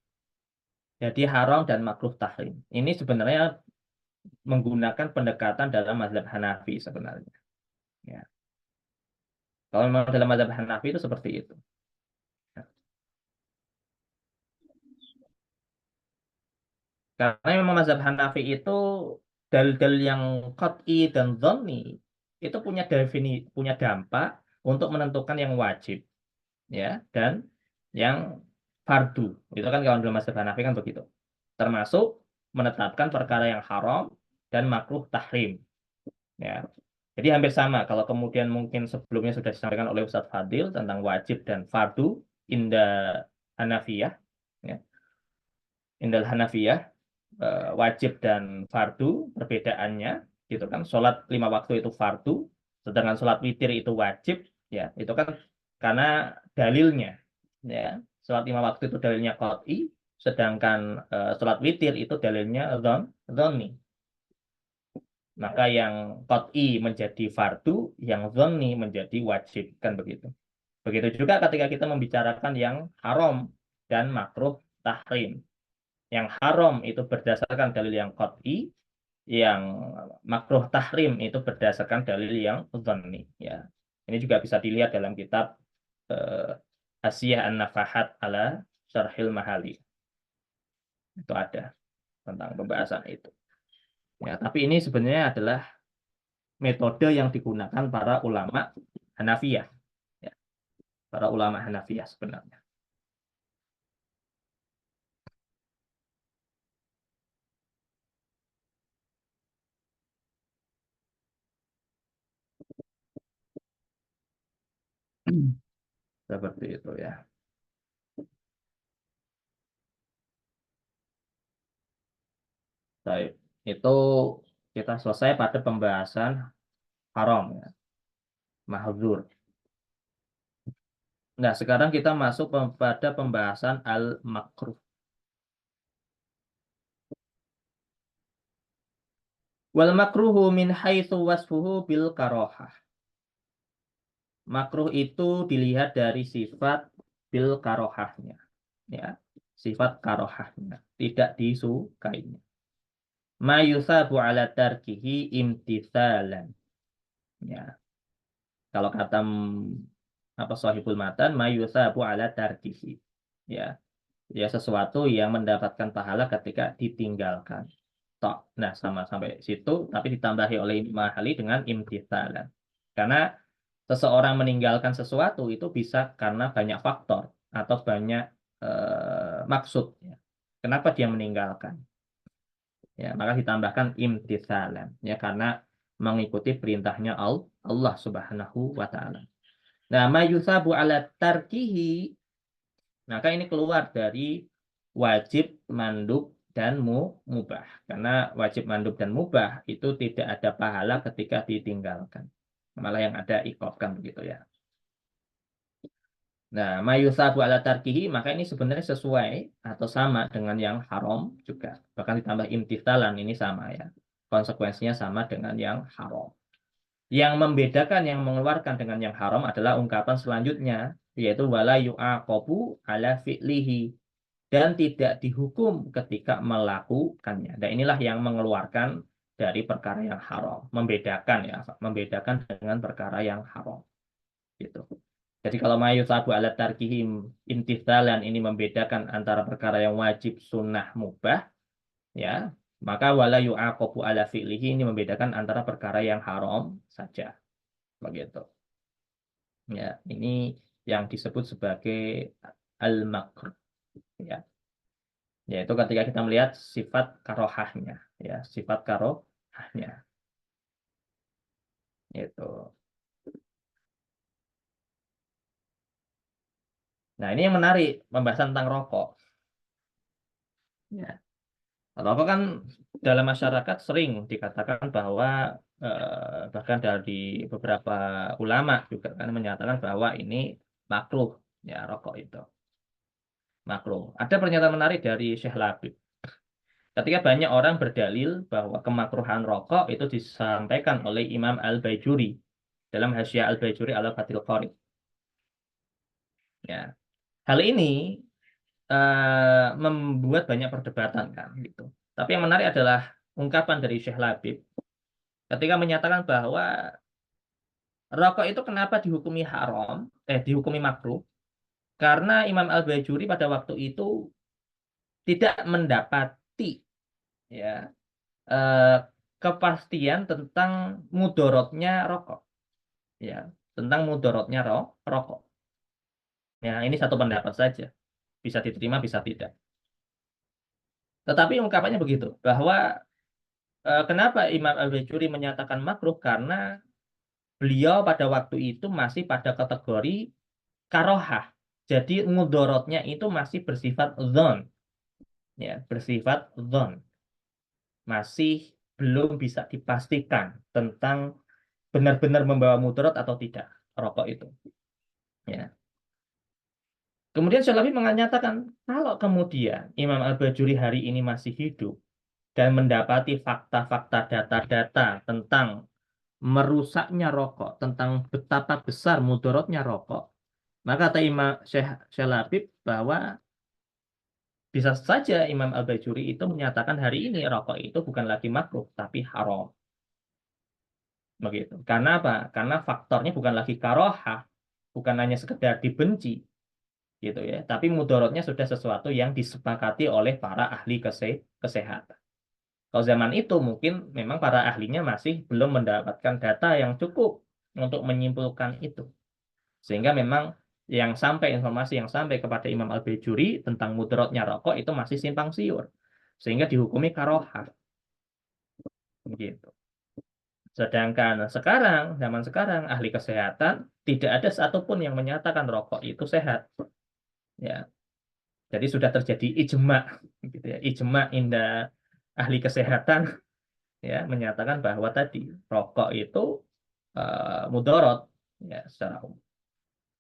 Jadi haram dan makruh tahrim. Ini sebenarnya menggunakan pendekatan dalam mazhab Hanafi sebenarnya. Ya. Kalau memang dalam mazhab Hanafi itu seperti itu. Ya. Karena memang mazhab Hanafi itu dalil-dalil yang qat'i dan dhonni itu punya dampak untuk menentukan yang wajib, ya, dan yang fardu. Itu kan kalau dalam mazhab Hanafi kan begitu. Termasuk menetapkan perkara yang haram dan makruh tahrim. Ya. Jadi hampir sama kalau kemudian mungkin sebelumnya sudah disampaikan oleh Ustadz Fadil tentang wajib dan fardu inda Hanafiyah, ya. Indal Hanafiyah, wajib dan fardu perbedaannya gitu kan. Sholat 5 waktu itu fardu, sedangkan sholat witir itu wajib, ya. Itu kan karena dalilnya, ya. Sholat 5 waktu itu dalilnya qat'i, sedangkan sholat witir itu dalilnya dhonni. Maka yang qat'i menjadi fardu, yang dhonni menjadi wajib, kan begitu. Begitu juga ketika kita membicarakan yang haram dan makruh tahrim. Yang haram itu berdasarkan dalil yang qat'i, yang makruh tahrim itu berdasarkan dalil yang dhonni, ya. Ini juga bisa dilihat dalam kitab Asiyah An-Nafahat ala Syarhil Mahali. Itu ada tentang pembahasan itu. Ya, tapi ini sebenarnya adalah metode yang digunakan para ulama Hanafiyah, ya, para ulama Hanafiyah sebenarnya. Seperti itu ya. Baik, itu kita selesai pada pembahasan haram, ya, mahdzur. Nah, sekarang kita masuk pada pembahasan al-makruh. Wal makruhu min haitsu wasfuhu bil karohah. Makruh itu dilihat dari sifat bil karohahnya, ya, sifat karohahnya, tidak disukainya. Ma yusabu ala tarkihi imtithalan. Ya, kalau kata apa sahibul matan ma yusabu ala tarkihi. Ya, ya sesuatu yang mendapatkan pahala ketika ditinggalkan. Tok. Nah, sama sampai situ tapi ditambahi oleh Imam Mahali dengan imtithalan. Karena seseorang meninggalkan sesuatu itu bisa karena banyak faktor atau banyak maksud, ya. Kenapa dia meninggalkan? Ya, maka ditambahkan imtithalan, ya, karena mengikuti perintahnya Allah Subhanahu wa taala. Nah, mayusabu ala tarkihi, maka ini keluar dari wajib, mandub dan mubah. Karena wajib, mandub dan mubah itu tidak ada pahala ketika ditinggalkan. Malah yang ada iqab, kan begitu ya. Nah, mayusabu ala tarkihi, maka ini sebenarnya sesuai atau sama dengan yang haram juga. Bahkan ditambah imtithalan, ini sama ya. Konsekuensinya sama dengan yang haram. Yang membedakan, yang mengeluarkan dengan yang haram adalah ungkapan selanjutnya, yaitu wala yu'aqabu ala fi'lihi, dan tidak dihukum ketika melakukannya. Dan inilah yang mengeluarkan dari perkara yang haram, membedakan, ya, membedakan dengan perkara yang haram. Gitu. Jadi kalau mayusabu ala tarkihim imtithalan ini membedakan antara perkara yang wajib, sunnah, mubah, ya, maka wala yu'aqabu ala fi'lihi ini membedakan antara perkara yang haram saja, begitu. Ya, ini yang disebut sebagai al-makruh, ya. Yaitu ketika kita melihat sifat karohahnya, ya, sifat karohahnya, itu. Nah, ini yang menarik, pembahasan tentang rokok. Ya. Rokok kan dalam masyarakat sering dikatakan bahwa bahkan dari beberapa ulama juga kan menyatakan bahwa ini makruh, ya, rokok itu makruh. Ada pernyataan menarik dari Syekh Labib. Ketika banyak orang berdalil bahwa kemakruhan rokok itu disampaikan oleh Imam Al-Baijuri dalam Hasyiah Al-Baijuri ala Fathil Qorib. Ya. Hal ini membuat banyak perdebatan kan gitu. Tapi yang menarik adalah ungkapan dari Syekh Labib ketika menyatakan bahwa rokok itu kenapa dihukumi haram, dihukumi makruh, karena Imam Al-Bajuri pada waktu itu tidak mendapati, ya, eh, kepastian tentang mudorotnya rokok, ya, tentang mudorotnya rokok. Ya, ini satu pendapat saja, bisa diterima, bisa tidak. Tetapi ungkapannya begitu, bahwa kenapa Imam Al-Bajuri menyatakan makruh, karena beliau pada waktu itu masih pada kategori karohah. Jadi mudorotnya itu masih bersifat zon, ya, bersifat zon. Masih belum bisa dipastikan tentang benar-benar membawa mudorot atau tidak rokok itu. Ya. Kemudian Syalabi menyatakan kalau kemudian Imam Al-Bajuri hari ini masih hidup dan mendapati fakta-fakta data-data tentang merusaknya rokok, tentang betapa besar mudorotnya rokok, maka kata Imam Syekh Labib bahwa bisa saja Imam Al-Bajuri itu menyatakan hari ini rokok itu bukan lagi makruh, tapi haram. Begitu. Karena apa? Karena faktornya bukan lagi karohah, bukan hanya sekedar dibenci, gitu ya. Tapi mudorotnya sudah sesuatu yang disepakati oleh para ahli kesehatan. Kalau zaman itu mungkin memang para ahlinya masih belum mendapatkan data yang cukup untuk menyimpulkan itu. Sehingga memang informasi yang sampai kepada Imam Al-Bajuri tentang mudaratnya rokok itu masih simpang siur. Sehingga dihukumi karohah. Gitu. Sedangkan sekarang, zaman sekarang, ahli kesehatan tidak ada satupun yang menyatakan rokok itu sehat. Ya, jadi sudah terjadi ijma, gitu ya, ijma indah ahli kesehatan, ya, menyatakan bahwa tadi rokok itu mudarat, ya, secara umum.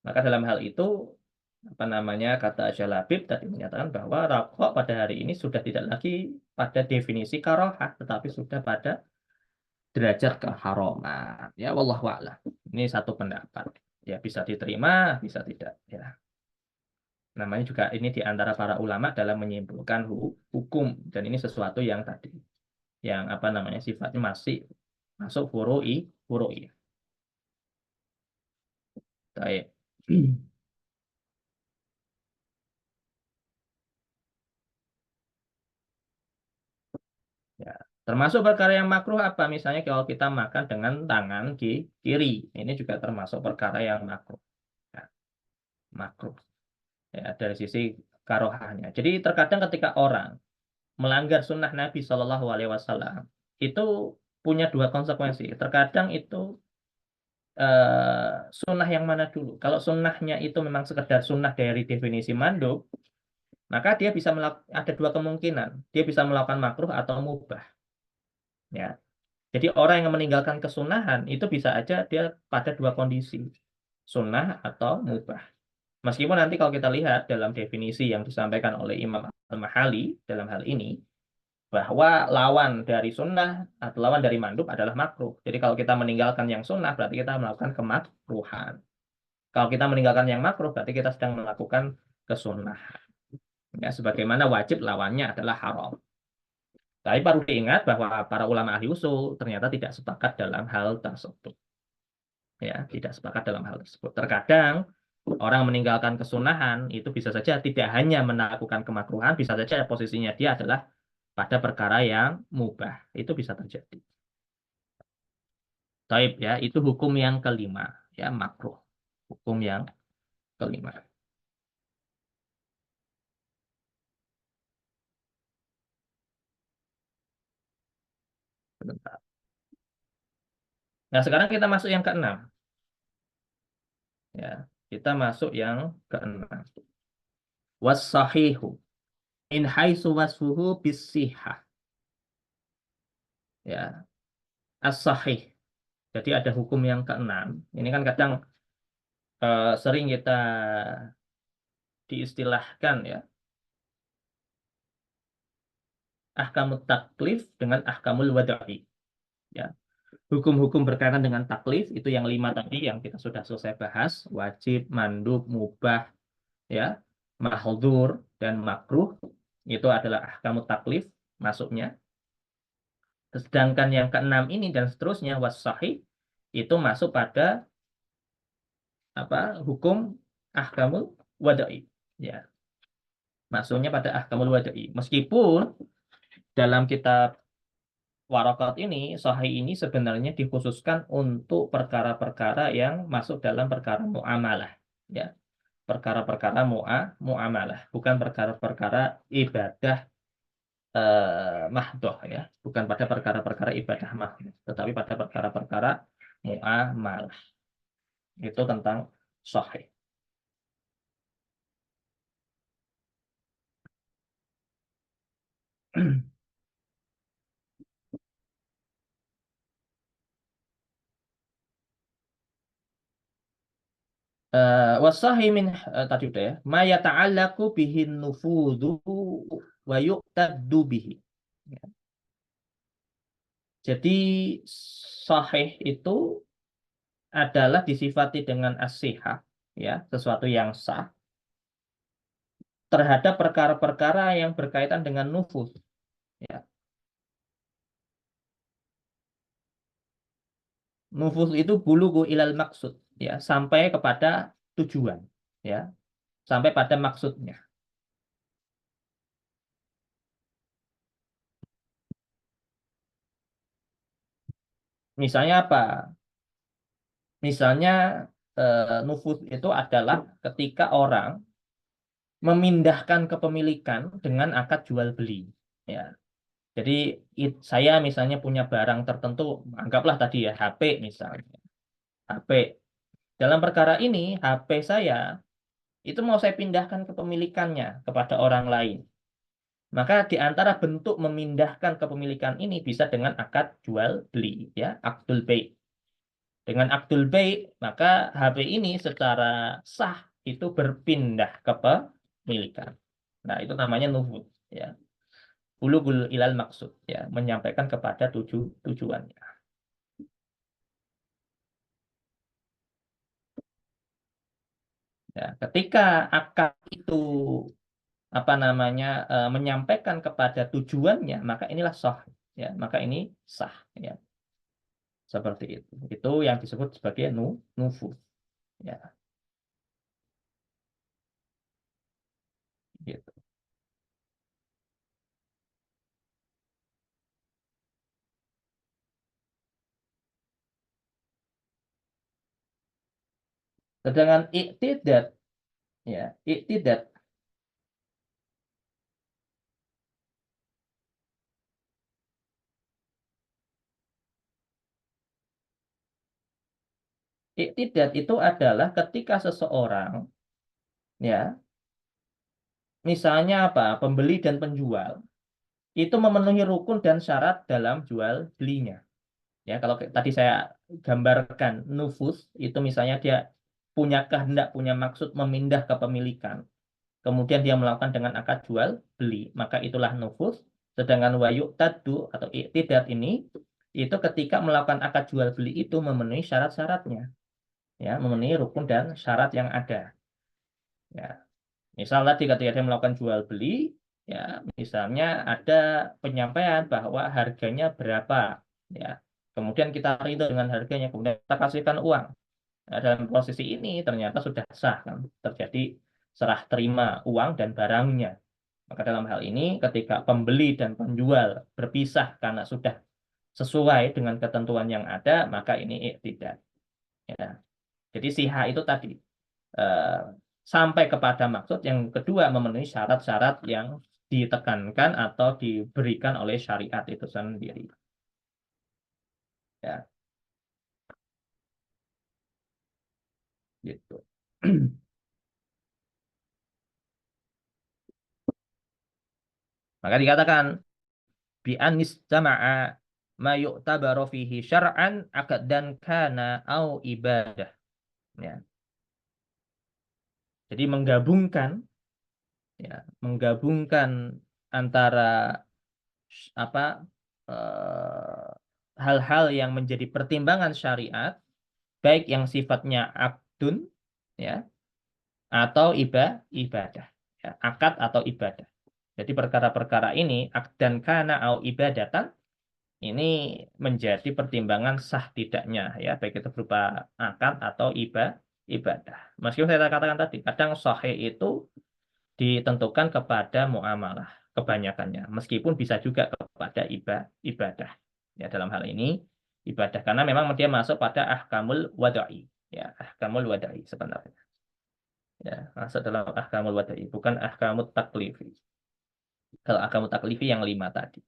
Maka dalam hal itu, apa namanya, kata Syalabib tadi menyatakan bahwa rokok pada hari ini sudah tidak lagi pada definisi karohah, tetapi sudah pada derajat keharaman. Ya, wallahu a'lam. Ini satu pendapat. Ya, bisa diterima, bisa tidak. Ya, namanya juga ini di antara para ulama dalam menyimpulkan hukum, dan ini sesuatu yang tadi, yang apa namanya, sifatnya masih masuk furu'i. Baik. Ya, termasuk perkara yang makruh apa? Misalnya kalau kita makan dengan tangan kiri, ini juga termasuk perkara yang makruh. Ya, makruh. Ya, dari sisi karohahnya. Jadi terkadang ketika orang melanggar sunnah Nabi Shallallahu Alaihi Wasallam itu punya dua konsekuensi. Terkadang itu sunnah yang mana dulu. Kalau sunnahnya itu memang sekedar sunnah dari definisi mandub, maka dia bisa ada dua kemungkinan. Dia bisa melakukan makruh atau mubah. Ya. Jadi orang yang meninggalkan kesunahan itu bisa aja dia pada dua kondisi, sunnah atau mubah. Meskipun nanti kalau kita lihat dalam definisi yang disampaikan oleh Imam Al-Mahali dalam hal ini, bahwa lawan dari sunnah atau lawan dari mandub adalah makruh. Jadi kalau kita meninggalkan yang sunnah berarti kita melakukan kemakruhan. Kalau kita meninggalkan yang makruh berarti kita sedang melakukan kesunnah. Ya, sebagaimana wajib lawannya adalah haram. Tapi perlu diingat bahwa para ulama ahli usul ternyata tidak sepakat dalam hal tersebut. Ya, tidak sepakat dalam hal tersebut. Terkadang orang meninggalkan kesunahan itu bisa saja tidak hanya melakukan kemakruhan, bisa saja posisinya dia adalah pada perkara yang mubah. Itu bisa terjadi. Taib, ya, itu hukum yang kelima, ya, makruh. Hukum yang kelima. Sebentar. Nah, sekarang kita masuk yang keenam. Ya, kita masuk yang keenam. Was-sahihu in haitsu wasfuhu bis-sihhah. Ya, as-sahih. Jadi ada hukum yang keenam. Ini kan kadang sering kita diistilahkan ya, ahkamut taklif dengan ahkamul wada'i. Ya, hukum-hukum berkaitan dengan taklif itu yang 5 tadi yang kita sudah selesai bahas, wajib, mandub, mubah, ya, mahdzur dan makruh itu adalah ahkamut taklif masuknya. Sedangkan yang keenam ini dan seterusnya was sahih itu masuk pada apa? Hukum ahkamul wada'i. Ya, masuknya pada ahkamul wada'i. Meskipun dalam kitab Warakat ini, sahih ini sebenarnya dikhususkan untuk perkara-perkara yang masuk dalam perkara muamalah. Ya, perkara-perkara muamalah, bukan perkara-perkara ibadah mahdoh ya, bukan pada perkara-perkara ibadah mahdoh, tetapi pada perkara-perkara muamalah. Itu tentang sahih. Wasahi min tadi udah ya. Ma yata'allaqu bihin nufudhu wa yuqtaddu bihi. Ya. Jadi sahih itu adalah disifati dengan as-sihah, ya, sesuatu yang sah terhadap perkara-perkara yang berkaitan dengan nufus, ya. Nufus itu bulugu ilal maksud, ya, sampai kepada tujuan, ya, sampai pada maksudnya. Misalnya apa? Misalnya nufus itu adalah ketika orang memindahkan kepemilikan dengan akad jual beli, ya. Jadi saya misalnya punya barang tertentu, anggaplah tadi ya HP misalnya. HP. Dalam perkara ini, HP saya itu mau saya pindahkan kepemilikannya kepada orang lain. Maka di antara bentuk memindahkan kepemilikan ini bisa dengan akad jual beli, ya, akdul bai. Dengan akdul bai, maka HP ini secara sah itu berpindah kepemilikan. Nah, itu namanya nufud, ya. Bulughul ilal maksud, ya, menyampaikan kepada tujuannya. Ya, ketika akad itu apa namanya menyampaikan kepada tujuannya, maka inilah sah, ya, maka ini sah, ya, seperti itu. Itu yang disebut sebagai nufuz, ya, gitu. Sedangkan iktidat, ya, iktidat itu adalah ketika seseorang, ya, misalnya apa, pembeli dan penjual itu memenuhi rukun dan syarat dalam jual belinya. Ya, kalau tadi saya gambarkan nufus itu misalnya dia punya kehendak, punya maksud memindah kepemilikan, kemudian dia melakukan dengan akad jual beli, maka itulah nufus. Sedangkan wayuk tadu atau iktidat ini itu ketika melakukan akad jual beli itu memenuhi syarat-syaratnya, ya, memenuhi rukun dan syarat yang ada. Ya, misal tadi ketika dia melakukan jual beli, ya, misalnya ada penyampaian bahwa harganya berapa, ya, kemudian kita ridho dengan harganya, kemudian kita kasihkan uang. Nah, dalam posisi ini ternyata sudah sah kan, terjadi serah terima uang dan barangnya. Maka dalam hal ini ketika pembeli dan penjual berpisah karena sudah sesuai dengan ketentuan yang ada, maka ini tidak. Ya. Jadi siha itu tadi eh, sampai kepada maksud yang kedua memenuhi syarat-syarat yang ditekankan atau diberikan oleh syariat itu sendiri. Ya, gitu. Maka dikatakan bi anis jama'a ma yu'tabaru fihi syar'an aqdan kana au ibadah. Ya. Jadi menggabungkan antara apa hal-hal yang menjadi pertimbangan syariat, baik yang sifatnya akdun, ya, atau ibadah, ya, akad atau ibadah. Jadi perkara-perkara ini akdan kana au ibadatan ini menjadi pertimbangan sah tidaknya, ya, baik itu berupa akad atau ibadah. Meskipun saya katakan tadi, kadang sahih itu ditentukan kepada muamalah kebanyakannya, meskipun bisa juga kepada ibadah. Ya, dalam hal ini ibadah karena memang dia masuk pada ahkamul wada'i, ya, ahkamul wada'i sebenarnya. Ya, masuk dalam ahkamul wada'i, bukan ahkamut taklifi. Kalau ahkamut taklifi yang 5 tadi.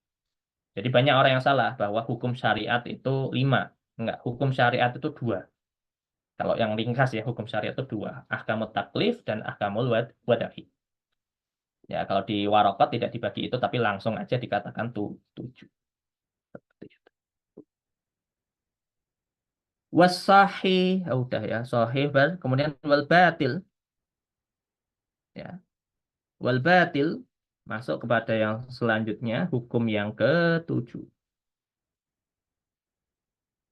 Jadi banyak orang yang salah bahwa hukum syariat itu 5. Enggak, hukum syariat itu 2. Kalau yang ringkas ya, hukum syariat itu 2. Ahkamut taklif dan ahkamul wada'i. Ya, kalau di warokot tidak dibagi itu, tapi langsung aja dikatakan 7. Seperti itu. Wasahih, udah ya, sahih, kemudian wal batil, ya, wal batil masuk kepada yang selanjutnya, hukum yang ke-7.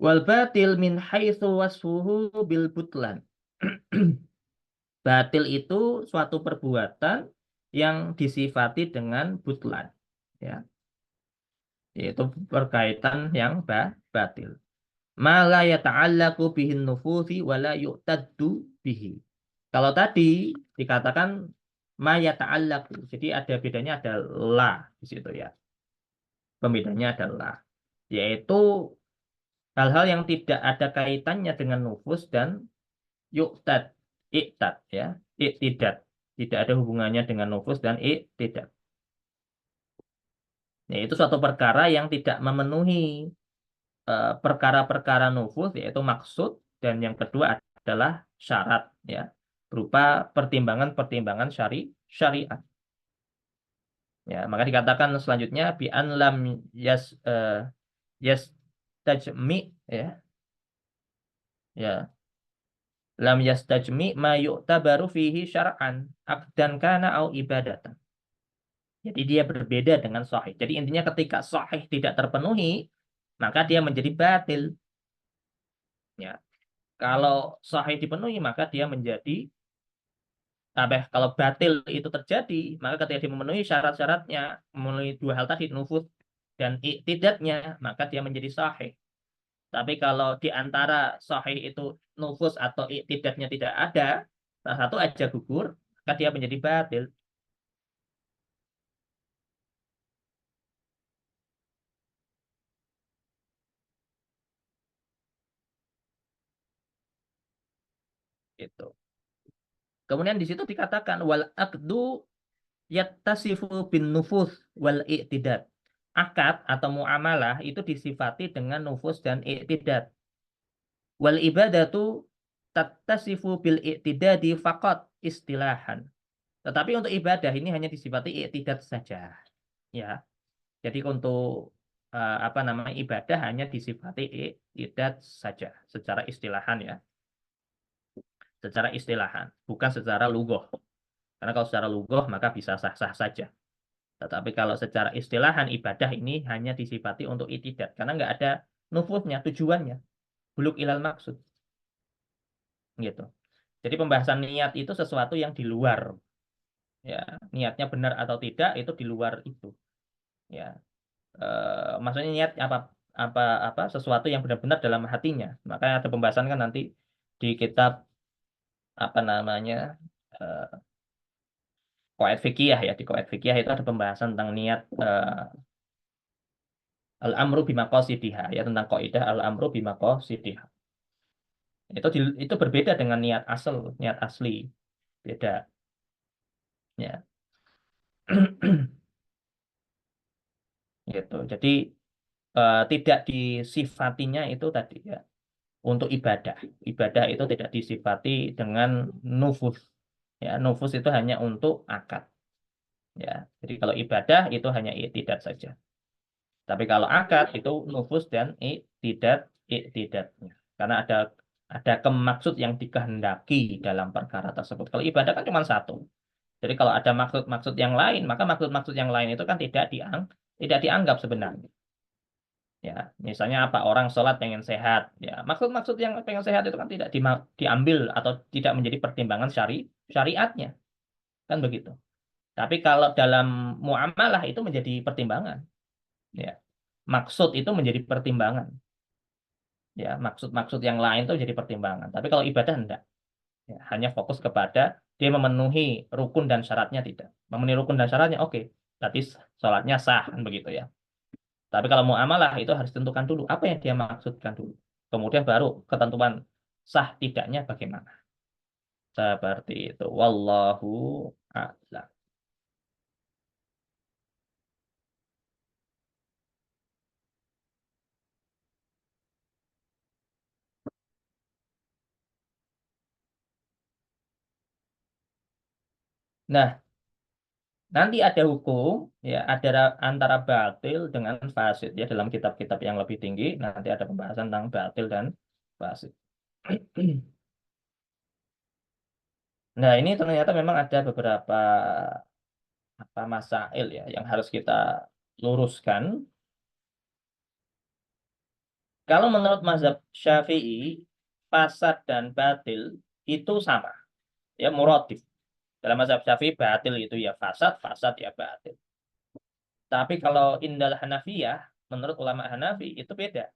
Wal batil min haitsu wasfuhu bil butlan. Batil itu suatu perbuatan yang disifati dengan butlan, ya, yaitu berkaitan yang batil. Ma la yata'allaqu bihin nufusi wa la yu'taddu bihi. Kalau tadi dikatakan ma yata'allaqu, jadi ada bedanya, ada la di situ, ya. Pembedanya adalah yaitu hal-hal yang tidak ada kaitannya dengan nufus dan yu'tad, iktad, ya, iktidat. Tidak ada hubungannya dengan nufus dan iktidat. Yaitu suatu perkara yang tidak memenuhi perkara-perkara nufus, yaitu maksud, dan yang kedua adalah syarat, ya, berupa pertimbangan-pertimbangan syariat. Ya, maka dikatakan selanjutnya bi an lam yas tajmi, ya, ya, lam yastajmi ma yu'tabaru fihi syar'an aqdan kana au ibadatan. Jadi dia berbeda dengan sahih. Jadi intinya ketika sahih tidak terpenuhi, maka dia menjadi batil. Ya, kalau sahih dipenuhi, maka dia menjadi kalau batil itu terjadi, maka ketika dia memenuhi syarat-syaratnya, memenuhi 2 hal tadi, nufus dan iktidatnya, maka dia menjadi sahih. Tapi kalau di antara sahih itu nufus atau iktidatnya tidak ada, salah satu aja gugur, maka dia menjadi batil. Gitu. Kemudian di situ dikatakan wal aqdu yattasifu bin nufus wal i'tidad. Akad atau muamalah itu disifati dengan nufus dan i'tidad. Wal ibadatu tattasifu bil i'tidadi faqat istilahan. Tetapi untuk ibadah ini hanya disifati i'tidad saja. Ya. Jadi untuk apa namanya, ibadah hanya disifati i'tidad saja secara istilahan, ya. Secara istilahan, bukan secara lugoh. Karena kalau secara lugoh maka bisa sah-sah saja. Tetapi kalau secara istilahan ibadah ini hanya disifati untuk itidat karena nggak ada nufusnya, tujuannya, buluk ilal maksud, gitu. Jadi pembahasan niat itu sesuatu yang di luar, ya, niatnya benar atau tidak itu di luar itu, ya. Maksudnya niat apa, apa apa sesuatu yang benar-benar dalam hatinya. Makanya ada pembahasan kan nanti di kitab apa namanya, eh, Qawaid Fikih, ya, di Qawaid Fikih itu ada pembahasan tentang niat, al-amru bimaqasidiha, ya, tentang kaidah al-amru bimaqasidiha. Itu berbeda dengan niat asal, niat asli. Beda, ya. Gitu. Jadi tidak disifatinya itu tadi ya untuk ibadah. Ibadah itu tidak disifati dengan nufus. Ya, nufus itu hanya untuk akad. Ya, jadi kalau ibadah itu hanya i'tidad saja. Tapi kalau akad itu nufus dan i'tidadnya. Karena ada kemaksud yang dikehendaki dalam perkara tersebut. Kalau ibadah kan cuma satu. Jadi kalau ada maksud-maksud yang lain, maka maksud-maksud yang lain itu kan tidak dianggap sebenarnya. Ya, misalnya apa orang sholat pengen sehat, ya maksud-maksud yang pengen sehat itu kan tidak diambil atau tidak menjadi pertimbangan syariatnya, kan begitu. Tapi kalau dalam muamalah itu menjadi pertimbangan, ya maksud itu menjadi pertimbangan, ya maksud-maksud yang lain itu jadi pertimbangan. Tapi kalau ibadah enggak, ya, hanya fokus kepada dia memenuhi rukun dan syaratnya tidak, memenuhi rukun dan syaratnya oke, berarti sholatnya sah, kan begitu ya. Tapi kalau muamalah itu harus tentukan dulu apa yang dia maksudkan dulu. Kemudian baru ketentuan sah tidaknya bagaimana. Seperti itu. Wallahu a'lam. Nah, nanti ada hukum ya ada antara batil dengan fasid ya dalam kitab-kitab yang lebih tinggi nanti ada pembahasan tentang batil dan fasid. Nah, ini ternyata memang ada beberapa apa masail ya yang harus kita luruskan. Kalau menurut mazhab Syafi'i, fasad dan batil itu sama, ya muradif. Dalam mazhab Syafi'i batil itu ya fasad, fasad ya batil. Tapi kalau indal Hanafiyah, menurut ulama Hanafi itu beda.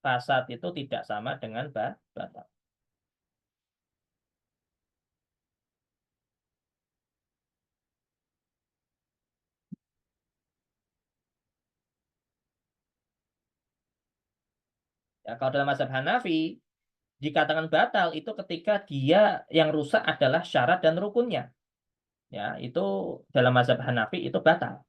Fasad itu tidak sama dengan batal. Ya, kalau dalam mazhab Hanafi, dikatakan batal itu ketika dia yang rusak adalah syarat dan rukunnya. Ya, itu dalam mazhab Hanafi itu batal.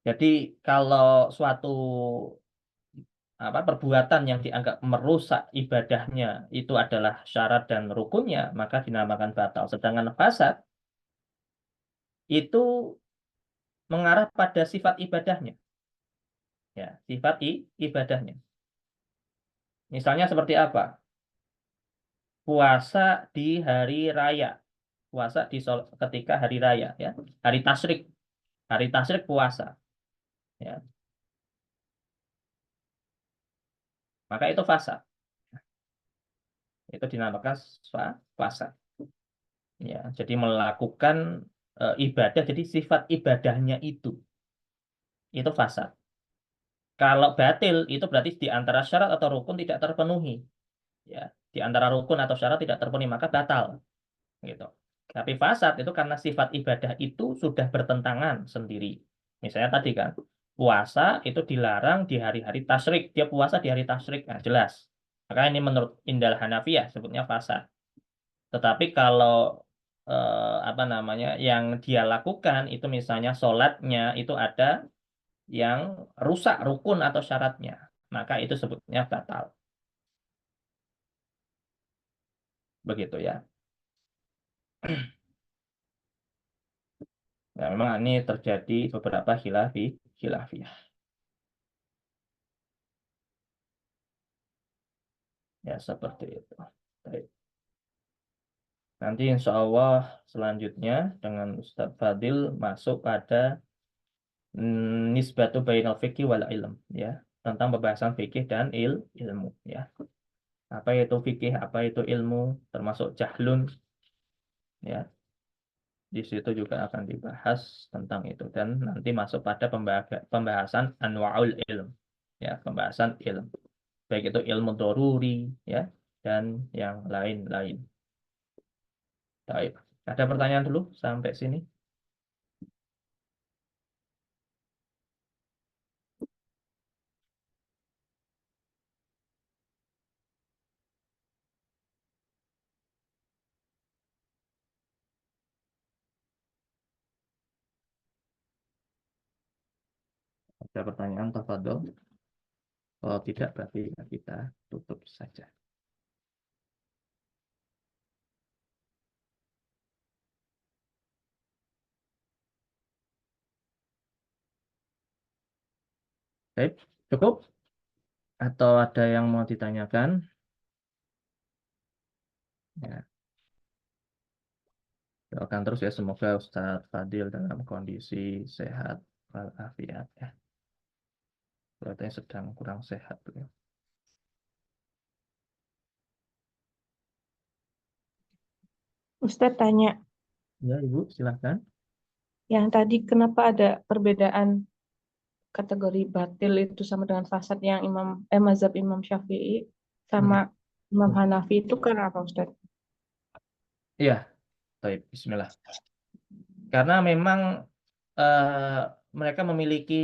Jadi kalau suatu apa perbuatan yang dianggap merusak ibadahnya itu adalah syarat dan rukunnya, maka dinamakan batal. Sedangkan fasad itu mengarah pada sifat ibadahnya, ya, sifat ibadahnya. Misalnya seperti apa? Puasa di hari raya, puasa ketika hari raya, ya, hari tasyrik puasa, ya, maka itu fasad, itu dinamakan fasad, ya. Jadi melakukan ibadah, jadi sifat ibadahnya itu fasad. Kalau batil itu berarti di antara syarat atau rukun tidak terpenuhi. Ya, di antara rukun atau syarat tidak terpenuhi maka batal gitu. Tapi fasad itu karena sifat ibadah itu sudah bertentangan sendiri. Misalnya tadi kan puasa itu dilarang di hari-hari tasyrik. Dia puasa di hari tasyrik. Nah, jelas. Maka ini menurut Indal Hanafiyah sebutnya fasad. Tetapi kalau apa namanya yang dia lakukan itu misalnya sholatnya itu ada yang rusak rukun atau syaratnya, maka itu sebutnya batal. Begitu ya. Nah, memang ini terjadi beberapa khilafiyah. Ya, seperti itu. Baik. Nanti insya Allah selanjutnya dengan Ustadz Fadil masuk pada nisbatu bainal fikih wal ilm ya, tentang pembahasan fikih dan ilmu ya. Apa itu fikih, apa itu ilmu, termasuk jahlun ya. Di situ juga akan dibahas tentang itu dan nanti masuk pada pembahasan anwaul ilm ya, pembahasan ilm baik itu ilmu doruri ya dan yang lain-lain. Baik. Ada pertanyaan dulu sampai sini? Ada pertanyaan, tafadhol. Kalau tidak, berarti kita tutup saja. Baik, cukup? Atau ada yang mau ditanyakan? Ya, doakan terus ya, semoga Ustadz Fadil dalam kondisi sehat walafiat ya. Kelihatannya sedang kurang sehat beliau. Ustadz tanya, Ya, Ibu, silahkan. yang tadi kenapa ada perbedaan kategori batil itu sama dengan fasad yang mazhab Imam Syafi'i sama Imam Hanafi itu karena apa, Ustadz? Iya, baik, bismillah. Karena memang eh, mereka memiliki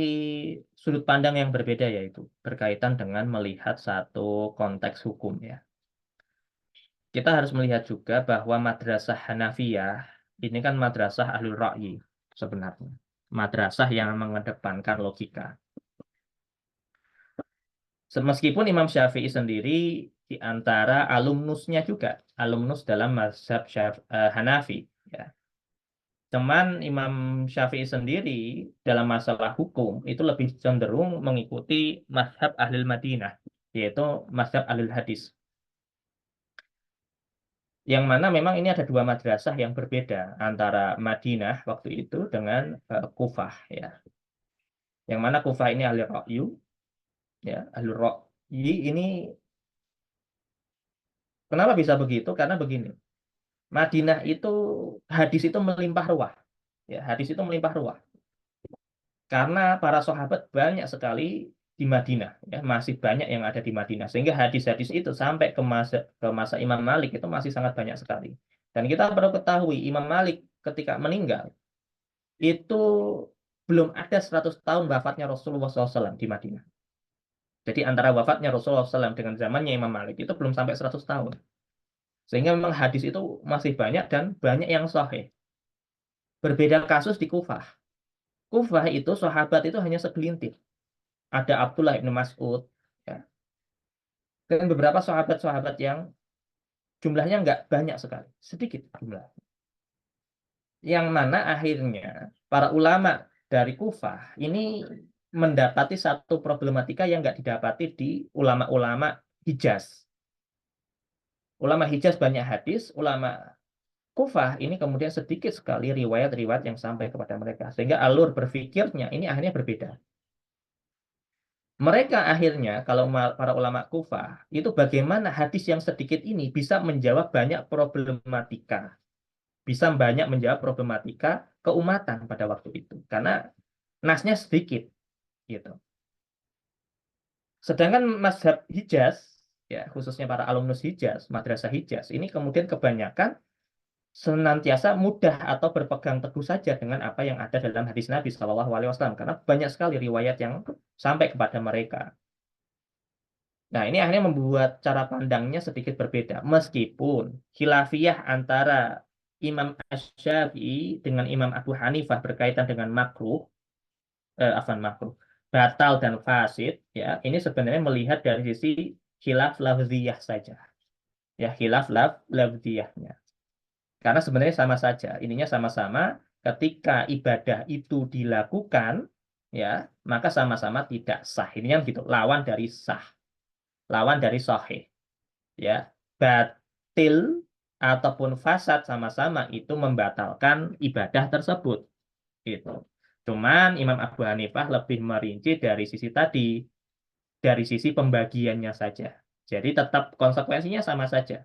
sudut pandang yang berbeda, yaitu berkaitan dengan melihat satu konteks hukum ya. Kita harus melihat juga bahwa madrasah Hanafiyah ini kan madrasah ahlul ra'yi sebenarnya. Madrasah yang mengedepankan logika. Meskipun Imam Syafi'i sendiri di antara alumnusnya juga, alumnus dalam mazhab Hanafi ya. Cuman Imam Syafi'i sendiri dalam masalah hukum itu lebih cenderung mengikuti mazhab Ahlul Madinah, yaitu mazhab Ahlul Hadis. Yang mana memang ini ada dua madrasah yang berbeda antara Madinah waktu itu dengan Kufah ya. Yang mana Kufah ini ahli ra'yu ya, ahli ra'yi ini kenapa bisa begitu? Karena begini. Madinah itu hadis itu melimpah ruah. Ya, hadis itu melimpah ruah. Karena para sahabat banyak sekali di Madinah, ya, masih banyak yang ada di Madinah. Sehingga hadis-hadis itu sampai ke masa Imam Malik itu masih sangat banyak sekali. Dan kita perlu ketahui Imam Malik ketika meninggal itu belum ada 100 tahun wafatnya Rasulullah SAW di Madinah. Jadi antara wafatnya Rasulullah SAW dengan zamannya Imam Malik itu belum sampai 100 tahun. Sehingga memang hadis itu masih banyak dan banyak yang sahih. Berbeda kasus di Kufah. Kufah itu sahabat itu hanya segelintir. Ada Abdullah bin Mas'ud, ya, dan beberapa sahabat-sahabat yang jumlahnya nggak banyak sekali, sedikit jumlah. Yang mana akhirnya para ulama dari Kufah ini mendapati satu problematika yang nggak didapati di ulama-ulama Hijaz. Ulama Hijaz banyak hadis, ulama Kufah ini kemudian sedikit sekali riwayat-riwayat yang sampai kepada mereka. Sehingga alur berpikirnya ini akhirnya berbeda. Mereka akhirnya, kalau para ulama Kufah, itu bagaimana hadis yang sedikit ini bisa menjawab banyak problematika. Bisa banyak menjawab problematika keumatan pada waktu itu. Karena nasnya sedikit. Gitu. Sedangkan mazhab Hijaz, ya, khususnya para alumnus Hijaz, madrasah Hijaz, ini kemudian kebanyakan senantiasa mudah atau berpegang teguh saja dengan apa yang ada dalam hadis Nabi SAW. Karena banyak sekali riwayat yang sampai kepada mereka. Nah, ini akhirnya membuat cara pandangnya sedikit berbeda. Meskipun khilafiyah antara Imam Asy-Syafi'i dengan Imam Abu Hanifah berkaitan dengan makruh, batal dan fasid, ya, ini sebenarnya melihat dari sisi khilaf lafziyah saja. Ya, khilaf lafziyahnya. Karena sebenarnya sama saja. Ininya sama-sama ketika ibadah itu dilakukan, ya, maka sama-sama tidak sah. Ini yang gitu, lawan dari sah, lawan dari sahih. Ya, batil ataupun fasad sama-sama itu membatalkan ibadah tersebut gitu. Cuman Imam Abu Hanifah lebih merinci dari sisi tadi, dari sisi pembagiannya saja. Jadi tetap konsekuensinya sama saja.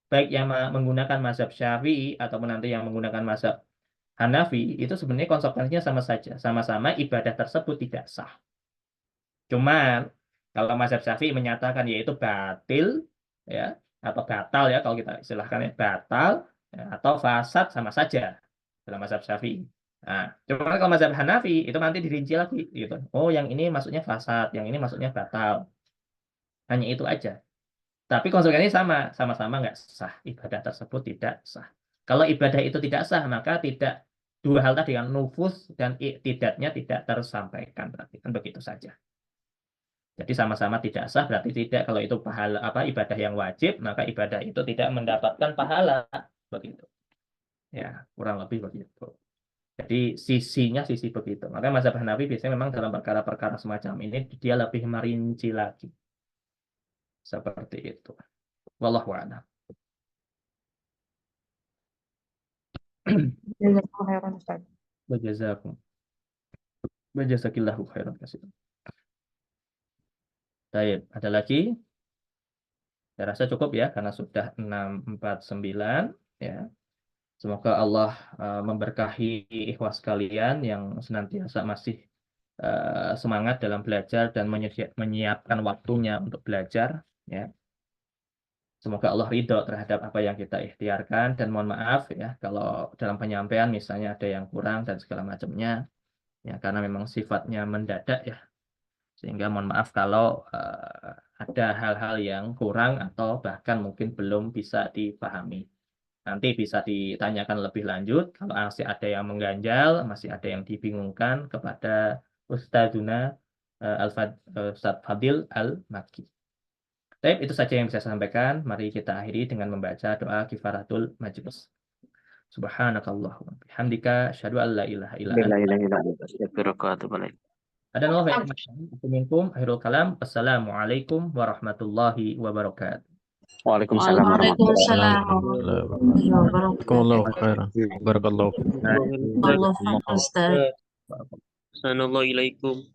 Baik yang menggunakan mazhab Syafi'i ataupun nanti yang menggunakan mazhab Hanafi itu sebenarnya konsekuensinya sama saja. Sama-sama ibadah tersebut tidak sah. Cuman kalau mazhab Syafi'i menyatakan yaitu batil ya atau batal ya kalau kita istilahkan ya batal ya, atau fasad sama saja dalam mazhab Syafi'i. Nah, cuman kalau mazhab Hanafi itu nanti dirinci lagi gitu. Oh, yang ini maksudnya fasad, yang ini maksudnya batal. Hanya itu aja. Tapi konsekuensinya sama-sama nggak sah. Ibadah tersebut tidak sah. Kalau ibadah itu tidak sah, maka tidak dua hal tadi kan, nufus dan i'tidadnya tidak tersampaikan, berarti kan begitu saja. Jadi sama-sama tidak sah, berarti tidak. Kalau itu pahala ibadah yang wajib, maka ibadah itu tidak mendapatkan pahala, begitu. Ya, kurang lebih begitu. Jadi sisinya sisi begitu. Maka mazhab Hanafi biasanya memang dalam perkara-perkara semacam ini dia lebih merinci lagi. Seperti itu. Wallahu a'lam. Jazakumullah khairan, Ustaz. Wajazakillahu khairan katsiran. Baik, ada lagi? Saya rasa cukup ya karena sudah 6:49 ya. Semoga Allah memberkahi ikhwas sekalian yang senantiasa masih semangat dalam belajar dan menyiapkan waktunya untuk belajar ya. Semoga Allah ridho terhadap apa yang kita ikhtiarkan dan mohon maaf ya kalau dalam penyampaian misalnya ada yang kurang dan segala macamnya ya karena memang sifatnya mendadak ya. Sehingga mohon maaf kalau ada hal-hal yang kurang atau bahkan mungkin belum bisa dipahami. Nanti bisa ditanyakan lebih lanjut. Kalau masih ada yang mengganjal, masih ada yang dibingungkan kepada Ustadzuna Ustadz Fadil Al-Makki. Baik, itu saja yang bisa saya sampaikan. Mari kita akhiri dengan membaca doa kifaratul majlis. Subhanakallahumma bihamdika asyhadu an la ilaha illa anta. Ada nol minkum akhirul kalam. Assalamualaikum warahmatullahi wabarakatuh. Waalaikumsalam Waalaikumsalam warahmatullahi warahmatullahi wabarakatuh. Jazakumullahu khairan. Barakallahu. Allah Ustaz. Assalamualaikum.